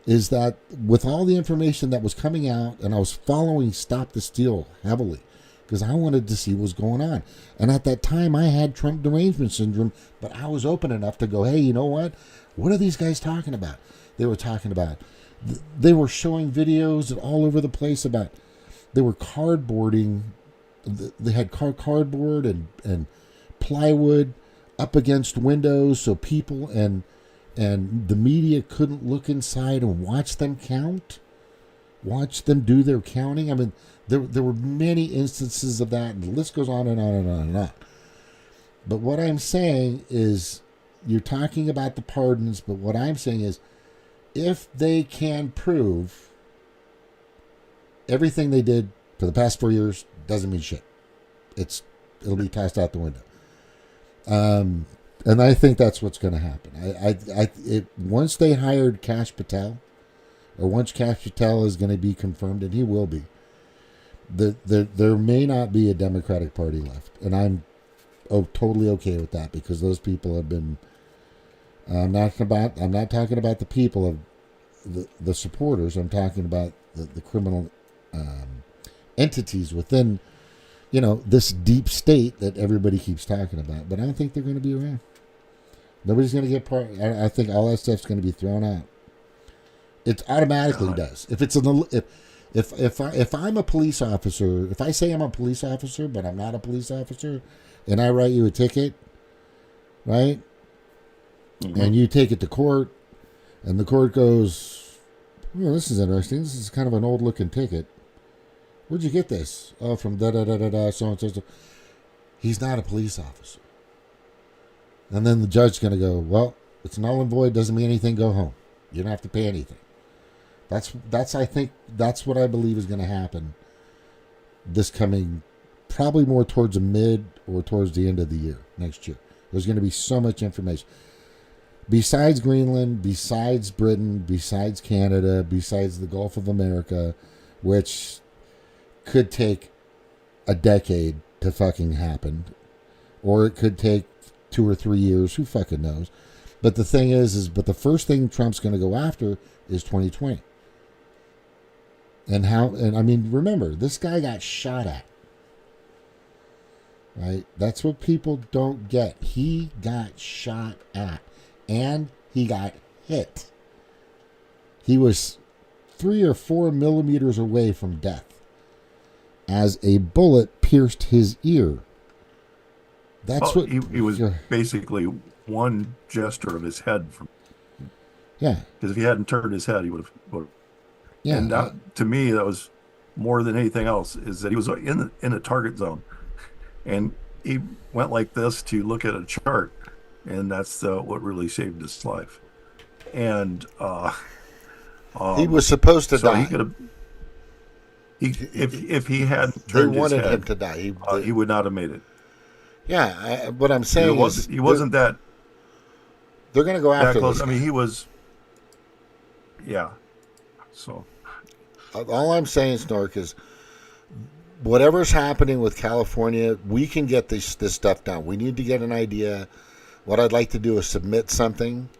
Is that with all the information that was coming out, and I was following Stop the Steal heavily, because I wanted to see what was going on. And at that time, I had Trump derangement syndrome, but I was open enough to go, hey, you know what? What are these guys talking about? They were talking about, they were showing videos all over the place about, they were cardboarding, they had cardboard and plywood up against windows so people and the media couldn't look inside and watch them do their counting. I mean, there were many instances of that, and the list goes on and on and on and on. But what I'm saying is, you're talking about the pardons, but what I'm saying is, if they can prove everything they did for the past 4 years doesn't mean shit. It'll be tossed out the window. And I think that's what's going to happen. Once they hired Kash Patel, or once Kash Patel is going to be confirmed, and he will be, there may not be a Democratic Party left, and I'm totally okay with that, because those people have been. I'm not talking about the people of the supporters. I'm talking about the criminal entities within, this deep state that everybody keeps talking about. But I don't think they're going to be around. Nobody's going to get part. I think all that stuff's going to be thrown out. It automatically does. If it's if I'm a police officer, if I say I'm a police officer, but I'm not a police officer, and I write you a ticket, right? Mm-hmm. And you take it to court, and the court goes, this is interesting. This is kind of an old-looking ticket. Where'd you get this? Oh, from da-da-da-da-da, so-and-so. So. He's not a police officer. And then the judge's going to go, well, it's null and void, doesn't mean anything, go home. You don't have to pay anything. I think that's what I believe is going to happen this coming, probably more towards the mid or towards the end of the year, next year. There's going to be so much information. besides Greenland, besides Britain, besides Canada, besides the Gulf of America, which could take a decade to fucking happen, or it could take 2 or 3 years, who fucking knows. But the thing but the first thing Trump's going to go after is 2020. And I mean, remember, this guy got shot at. Right? That's what people don't get. He got shot at. And he got hit. He was 3 or 4 millimeters away from death as a bullet pierced his ear. That's what he was basically one gesture of his head from. Yeah. Because if he hadn't turned his head, he would have. Yeah. And that, to me, that was more than anything else, is that he was in a target zone, and he went like this to look at a chart, and that's what really saved his life. And he was supposed to die. He could have. If he hadn't they turned his wanted head, him to die. he would not have made it. Yeah, what I'm saying is he wasn't that. They're going to go after close. this. I mean, he was. Yeah. So. All I'm saying, Snork, is whatever's happening with California, we can get this stuff done. We need to get an idea. What I'd like to do is submit something,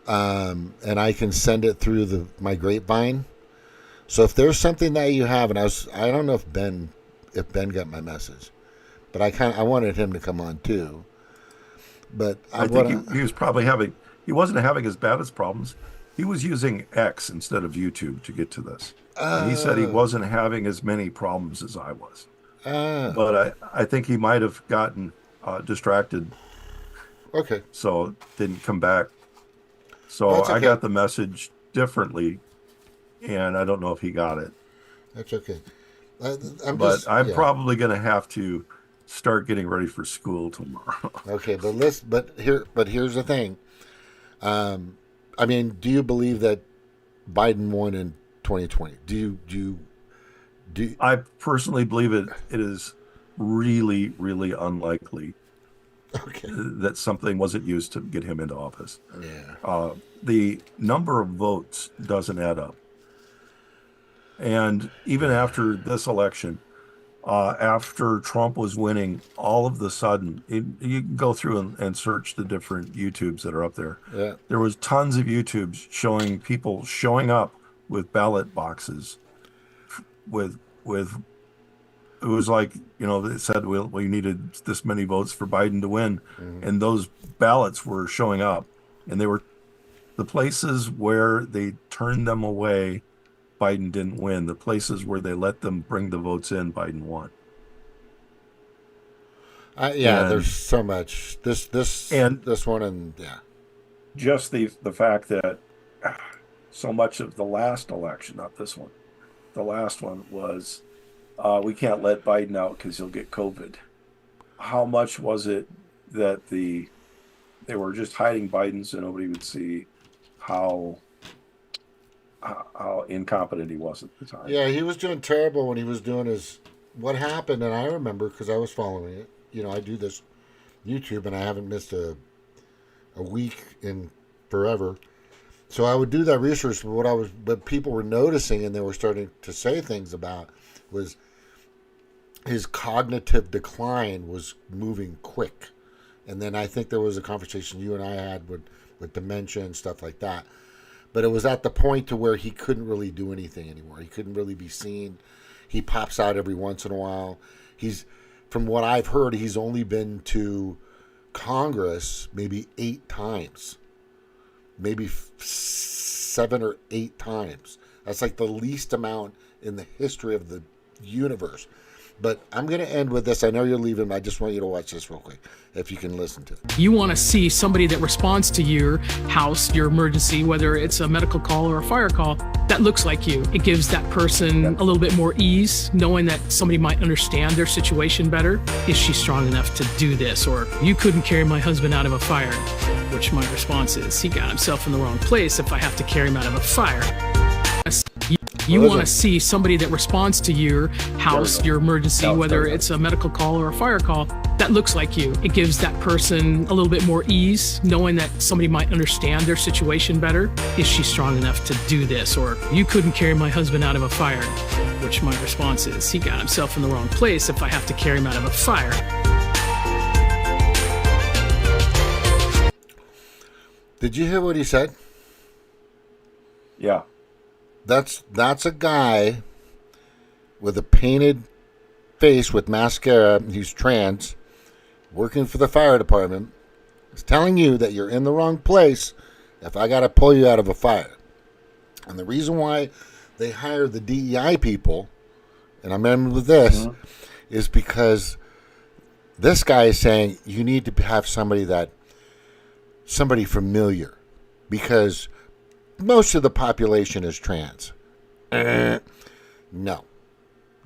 and I can send it through my grapevine. So if there's something that you have, and I don't know if Ben got my message, but I wanted him to come on too. But I think he was probably he wasn't having as bad as problems. He was using X instead of YouTube to get to this. And he said he wasn't having as many problems as I was. But I think he might have gotten distracted. Okay. So didn't come back. So That's okay. I got the message differently, and I don't know if he got it. That's okay. I'm probably going to have to start getting ready for school tomorrow. Okay, but here's the thing. I mean, do you believe that Biden won in 2020? Do you? I personally believe it is really, really unlikely that something wasn't used to get him into office. Yeah. The number of votes doesn't add up. And even after this election, after Trump was winning, all of the sudden, you can go through and search the different YouTubes that are up there. Yeah. There was tons of YouTubes showing people showing up with ballot boxes with it was like, it said we needed this many votes for Biden to win. Mm-hmm. And those ballots were showing up, and they were the places where they turned them away. Biden didn't win. The places where they let them bring the votes in, Biden won. There's so much. This one, and yeah. Just the fact that so much of the last election, not this one, the last one was, we can't let Biden out because he'll get COVID. How much was it that they were just hiding Biden so nobody would see how incompetent he was at the time? Yeah, he was doing terrible when he was doing what happened, and I remember because I was following it. I do this YouTube, and I haven't missed a week in forever. So I would do that research, but what people were noticing, and they were starting to say things about, was his cognitive decline was moving quick. And then I think there was a conversation you and I had with dementia and stuff like that. But it was at the point to where he couldn't really do anything anymore. He couldn't really be seen. He pops out every once in a while. From what I've heard, he's only been to Congress maybe 8 times. Maybe 7 or 8 times. That's like the least amount in the history of the universe. But I'm going to end with this. I know you're leaving, but I just want you to watch this real quick, if you can listen to it. You want to see somebody that responds to your house, your emergency, whether it's a medical call or a fire call, that looks like you. It gives that person a little bit more ease, knowing that somebody might understand their situation better. Is she strong enough to do this? Or, you couldn't carry my husband out of a fire. Which my response is, he got himself in the wrong place if I have to carry him out of a fire. you want to see somebody that responds to your house, your emergency, whether it's a medical call or a fire call, that looks like you. It gives that person a little bit more ease, knowing that somebody might understand their situation better. Is she strong enough to do this? Or you couldn't carry my husband out of a fire, which my response is, he got himself in the wrong place if I have to carry him out of a fire. Did you hear what he said? Yeah. That's a guy with a painted face with mascara. He's trans, working for the fire department. He's telling you that you're in the wrong place if I got to pull you out of a fire. And the reason why they hire the DEI people, and I remember this, is because this guy is saying you need to have somebody familiar, because most of the population is trans. No.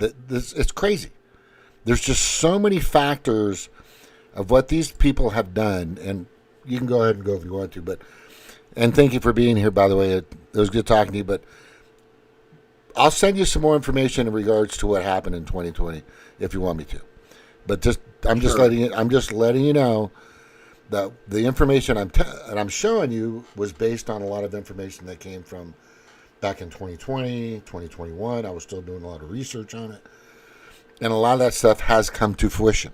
It's crazy. There's just so many factors of what these people have done, and you can go ahead and go if you want to, and thank you for being here, by the way. It was good talking to you, but I'll send you some more information in regards to what happened in 2020 if you want me to. But I'm just letting you know that the information I'm showing you was based on a lot of information that came from back in 2020, 2021. I was still doing a lot of research on it. And a lot of that stuff has come to fruition.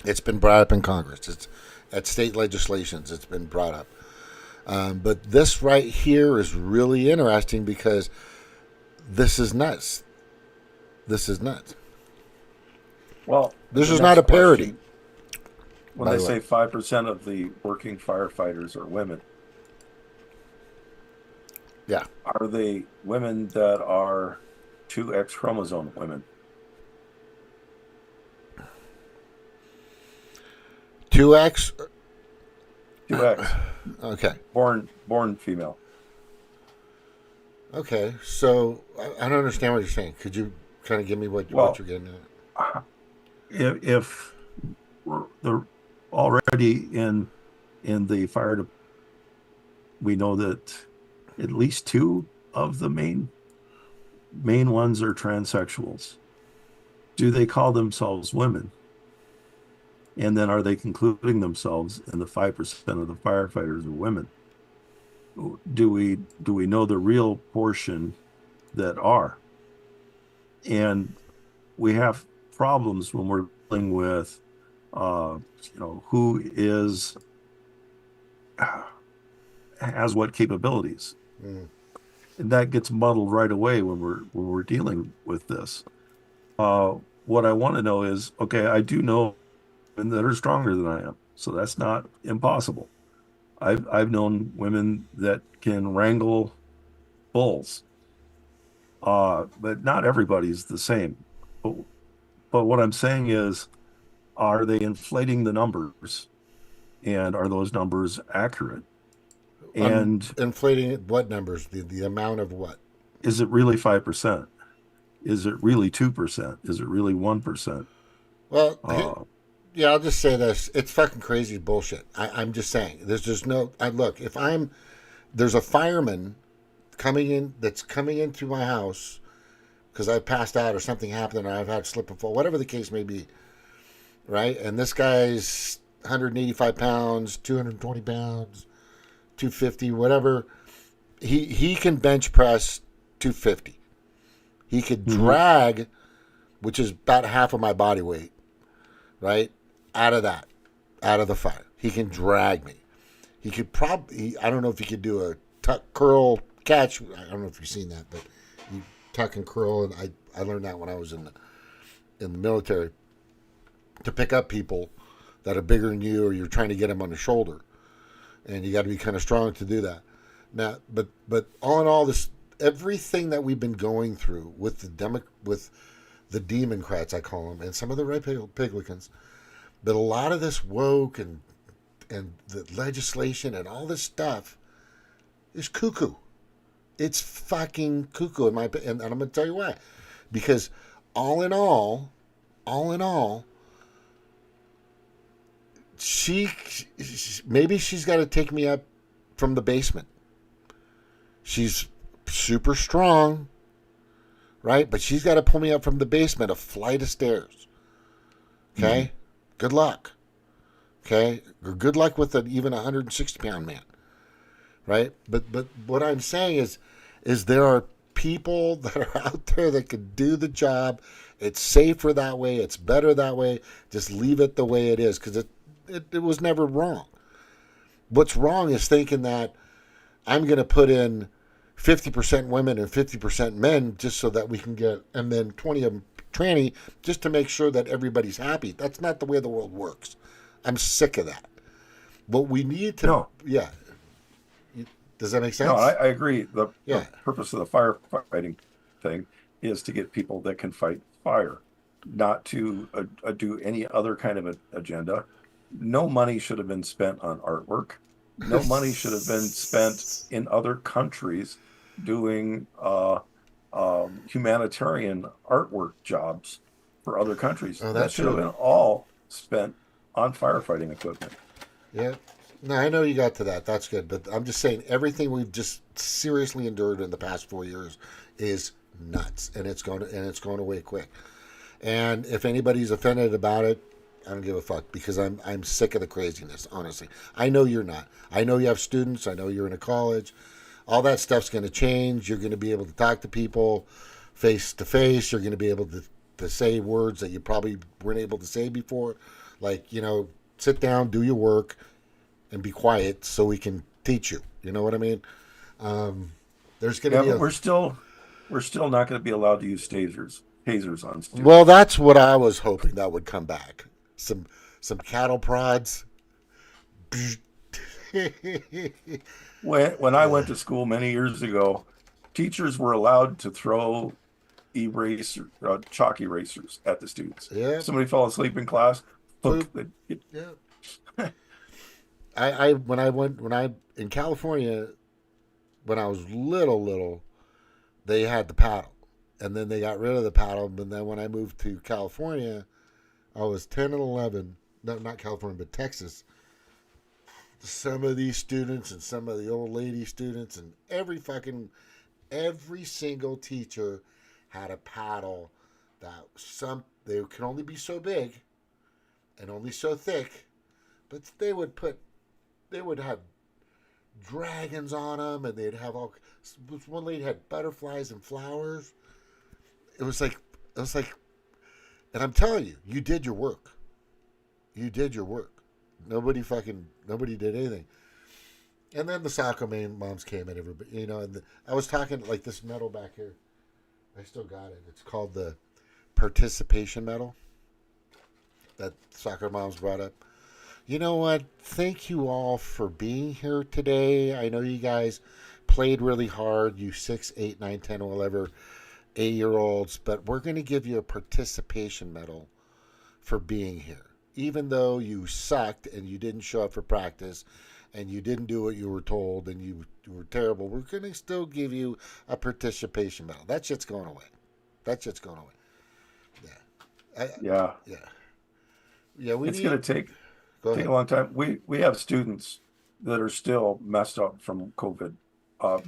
It's been brought up in Congress. It's at state legislations. It's been brought up. But this right here is really interesting because this is nuts. This is nuts. Well, this is not a parody. When they say 5% of the working firefighters are women, yeah, are they women that are 2X chromosome women? 2X? 2X. Okay. Born female. Okay, so I don't understand what you're saying. Could you kind of give me what you're getting at? If we're already in the fire department, we know that at least 2 of the main ones are transsexuals. Do they call themselves women? And then are they concluding themselves in the 5% of the firefighters are women? Do we know the real portion that are? And we have problems when we're dealing with who has what capabilities. And that gets muddled right away when we're dealing with this. What I want to know is, okay, I do know women that are stronger than I am, so that's not impossible. I've known women that can wrangle bulls, but not everybody's the same. But what I'm saying is, are they inflating the numbers, and are those numbers accurate? And inflating what numbers? The amount of what? Is it really 5%? Is it really 2%? Is it really 1%? Well, yeah, I'll just say this. It's fucking crazy bullshit. I'm just saying. There's just no... look, if there's a fireman coming into my house because I passed out or something happened and I've had slip and fall, whatever the case may be, right? And this guy's 185 pounds, 220 pounds, 250, whatever. He can bench press 250. He could drag, which is about half of my body weight, right? Out of the fire. He can drag me. He could probably, I don't know if he could do a tuck, curl, catch. I don't know if you've seen that, but you tuck and curl, and I learned that when I was in the military, to pick up people that are bigger than you, or you're trying to get them on the shoulder, and you got to be kind of strong to do that. Now, but all in all, this everything that we've been going through with the demoncrats, I call them, and some of the Rhipiglians, but a lot of this woke and the legislation and all this stuff is cuckoo. It's fucking cuckoo, in my opinion, and I'm going to tell you why. Because all in all, maybe she's got to take me up from the basement. She's super strong, right? But she's got to pull me up from the basement, a flight of stairs. Okay? Good luck. Okay? Or good luck with even 160-pound man. Right? But what I'm saying is there are people that are out there that can do the job. It's safer that way. It's better that way. Just leave it the way it is, because it was never wrong. What's wrong is thinking that I'm going to put in 50% women and 50% men just so that we can get, and then 20 of them tranny, just to make sure that everybody's happy. That's not the way the world works. I'm sick of that. What we need to, No. Yeah. Does that make sense? No, I agree. The purpose of the firefighting thing is to get people that can fight fire, not to do any other kind of agenda. No money should have been spent on artwork. No money should have been spent in other countries doing humanitarian artwork jobs for other countries. That should have been all spent on firefighting equipment. Yeah. No, I know you got to that. That's good. But I'm just saying everything we've just seriously endured in the past 4 years is nuts, and it's going away quick. And if anybody's offended about it, I don't give a fuck, because I'm sick of the craziness, honestly. I know you're not. I know you have students. I know you're in a college. All that stuff's going to change. You're going to be able to talk to people face to face. You're going to be able to say words that you probably weren't able to say before. Like, sit down, do your work, and be quiet so we can teach you. You know what I mean? There's going to be but we're still not going to be allowed to use tasers on students. Well, that's what I was hoping that would come back. Some cattle prods. When I went to school many years ago, teachers were allowed to throw chalk erasers at the students. Yeah. Somebody fell asleep in class. When I in California, when I was little, they had the paddle, and then they got rid of the paddle. And then when I moved to California, I was 10 and 11. No, not California, but Texas. Some of these students and some of the old lady students and every single teacher had a paddle that they can only be so big and only so thick, but they would have dragons on them, and they'd have one lady had butterflies and flowers. It was like, and I'm telling you, you did your work. You did your work. Nobody did anything. And then the soccer moms came and everybody, and I was talking like this medal back here. I still got it. It's called the participation medal that soccer moms brought up. You know what? Thank you all for being here today. I know you guys played really hard, you 6, 8, 9, 10, or whatever 8-year-olds, but we're going to give you a participation medal for being here. Even though you sucked and you didn't show up for practice and you didn't do what you were told and you were terrible, we're going to still give you a participation medal. That shit's going away. That shit's going away. Yeah. It's going to take a long time. We have students that are still messed up from COVID,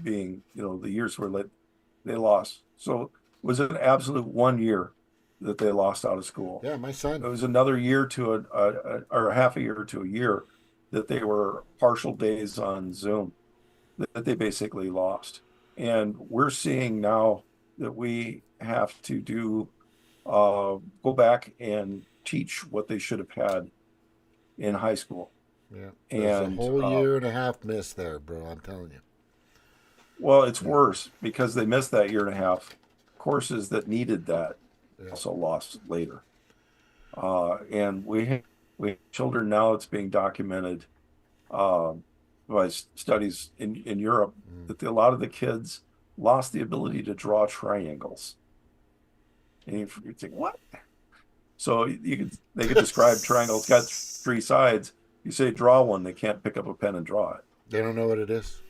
being, the years where they lost. So it was an absolute 1 year that they lost out of school. Yeah, my son. It was another year to or half a year to a year that they were partial days on Zoom that they basically lost. And we're seeing now that we have to go back and teach what they should have had in high school. Yeah, there's a whole year and a half missed there, bro. I'm telling you. Well, it's worse because they missed that year and a half. Courses that needed that also lost later. And we have children now. It's being documented by studies in Europe that a lot of the kids lost the ability to draw triangles. And you think, what? So they could describe triangles got 3 sides. You say draw one, they can't pick up a pen and draw it. They don't know what it is.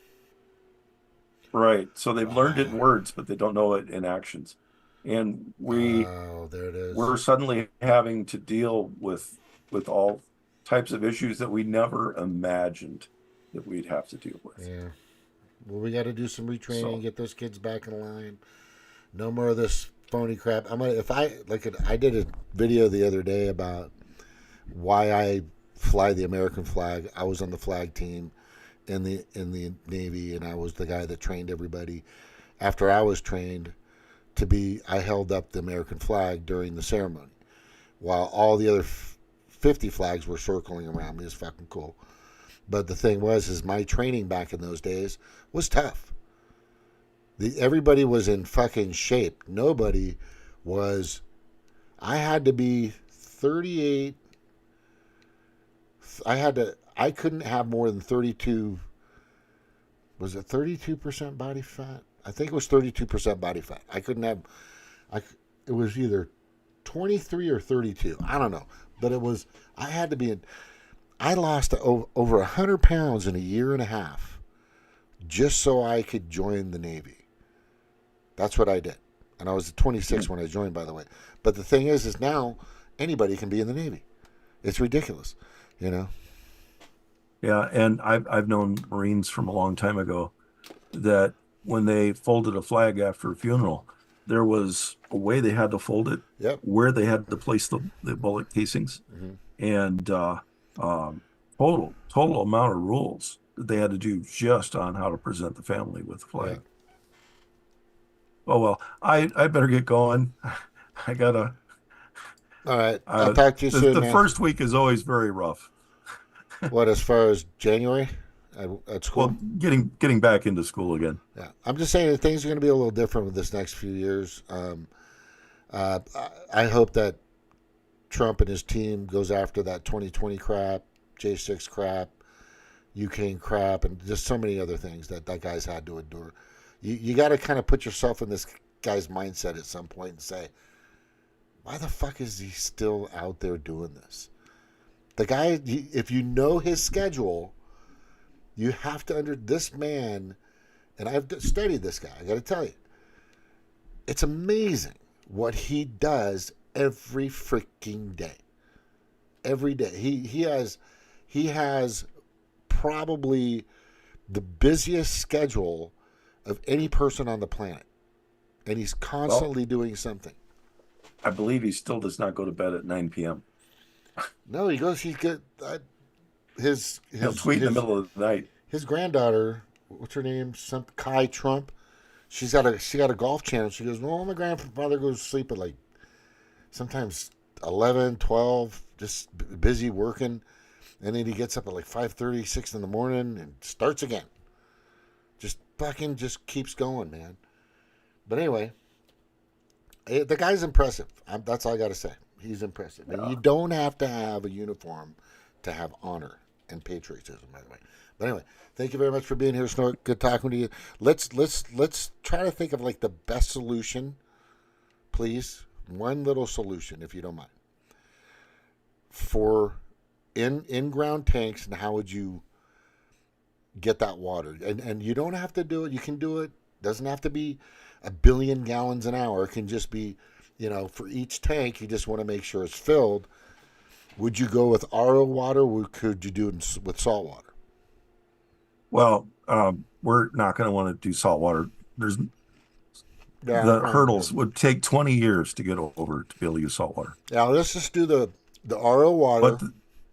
Right. So they've learned it in words, but they don't know it in actions. And there it is. We're suddenly having to deal with all types of issues that we never imagined that we'd have to deal with. Yeah. Well, we got to do some retraining, get those kids back in line. No more of this phony crap. I did a video the other day about why I fly the American flag. I was on the flag team in the Navy, and I was the guy that trained everybody. After I was trained I held up the American flag during the ceremony, while all the other 50 flags were circling around me. It's fucking cool. But the thing is my training back in those days was tough. Everybody was in fucking shape. Nobody was. I had to be 38. I couldn't have more than 32. Was it 32% body fat? I think it was 32% body fat. I couldn't have. It was either 23 or 32. I don't know. But I had to be I lost over 100 pounds in a year and a half just so I could join the Navy. That's what I did. And I was 26 when I joined, by the way. But the thing is now anybody can be in the Navy. It's ridiculous, you know? Yeah, and I've known Marines from a long time ago that when they folded a flag after a funeral, there was a way they had to fold it, where they had to place the bullet casings, and total amount of rules that they had to do just on how to present the family with the flag. Yeah. Oh, well, I better get going. I gotta. All right, I'll talk to you soon, The man. first week is always very rough. What, as far as January at school? Well, getting back into school again. Yeah, I'm just saying that things are going to be a little different with this next few years. I hope that Trump and his team goes after that 2020 crap, J6 crap, Ukraine crap, and just so many other things that guy's had to endure. You got to kind of put yourself in this guy's mindset at some point and say, why the fuck is he still out there doing this? The guy, if you know his schedule, you have to this man, and I've studied this guy, I got to tell you, it's amazing what he does every freaking day. Every day. He has probably the busiest schedule of any person on the planet. And he's constantly doing something. I believe he still does not go to bed at 9 p.m. No, he'll tweet in the middle of the night. His granddaughter, what's her name? Kai Trump. She got a golf channel. She goes, well, my grandfather goes to sleep at like sometimes 11, 12, just busy working. And then he gets up at like 5:30, 6 in the morning and starts again. Just keeps going, man. But anyway, the guy's impressive. That's all I got to say. He's impressive. Yeah. And you don't have to have a uniform to have honor and patriotism, by the way. But anyway, thank you very much for being here, Snort. Good talking to you. Let's try to think of like the best solution, please. One little solution, if you don't mind, for in-ground tanks, and how would you get that water? And you don't have to do it. You can do it. Doesn't have to be 1 billion gallons an hour. It can just be, for each tank, you just want to make sure it's filled. Would you go with RO water, or could you do it with salt water? Well, we're not going to want to do salt water. The hurdles would take 20 years to get over to be able to use salt water. Yeah, let's just do the RO water. But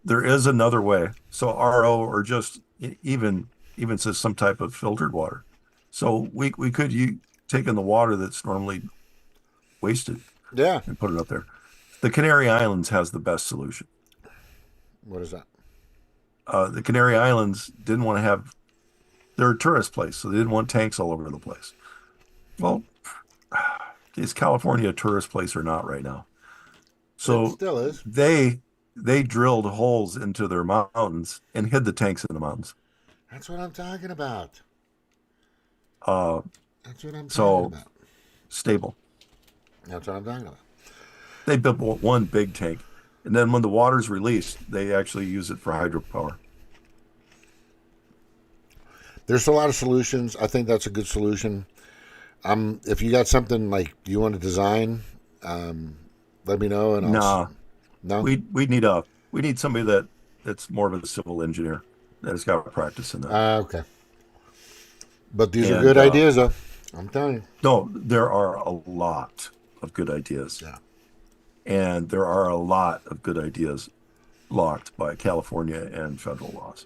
there is another way. So RO, or just even says some type of filtered water. So we could take in the water that's normally wasted. Yeah. And put it up there. The Canary Islands has the best solution. What is that? The Canary Islands didn't want to have, they're a tourist place, so they didn't want tanks all over the place. Well, is California a tourist place or not right now? So it still is. They drilled holes into their mountains and hid the tanks in the mountains. That's what I'm talking about. That's what I'm talking about. Stable. That's what I'm talking about. They built one big tank, and then when the water's released, they actually use it for hydropower. There's a lot of solutions. I think that's a good solution. If you got something like you want to design, let me know. And no, we need somebody that's more of a civil engineer that has got practice in that. Okay. But these are good ideas, though. I'm telling you. No, there are a lot of good ideas. Yeah. And there are a lot of good ideas blocked by California and federal laws.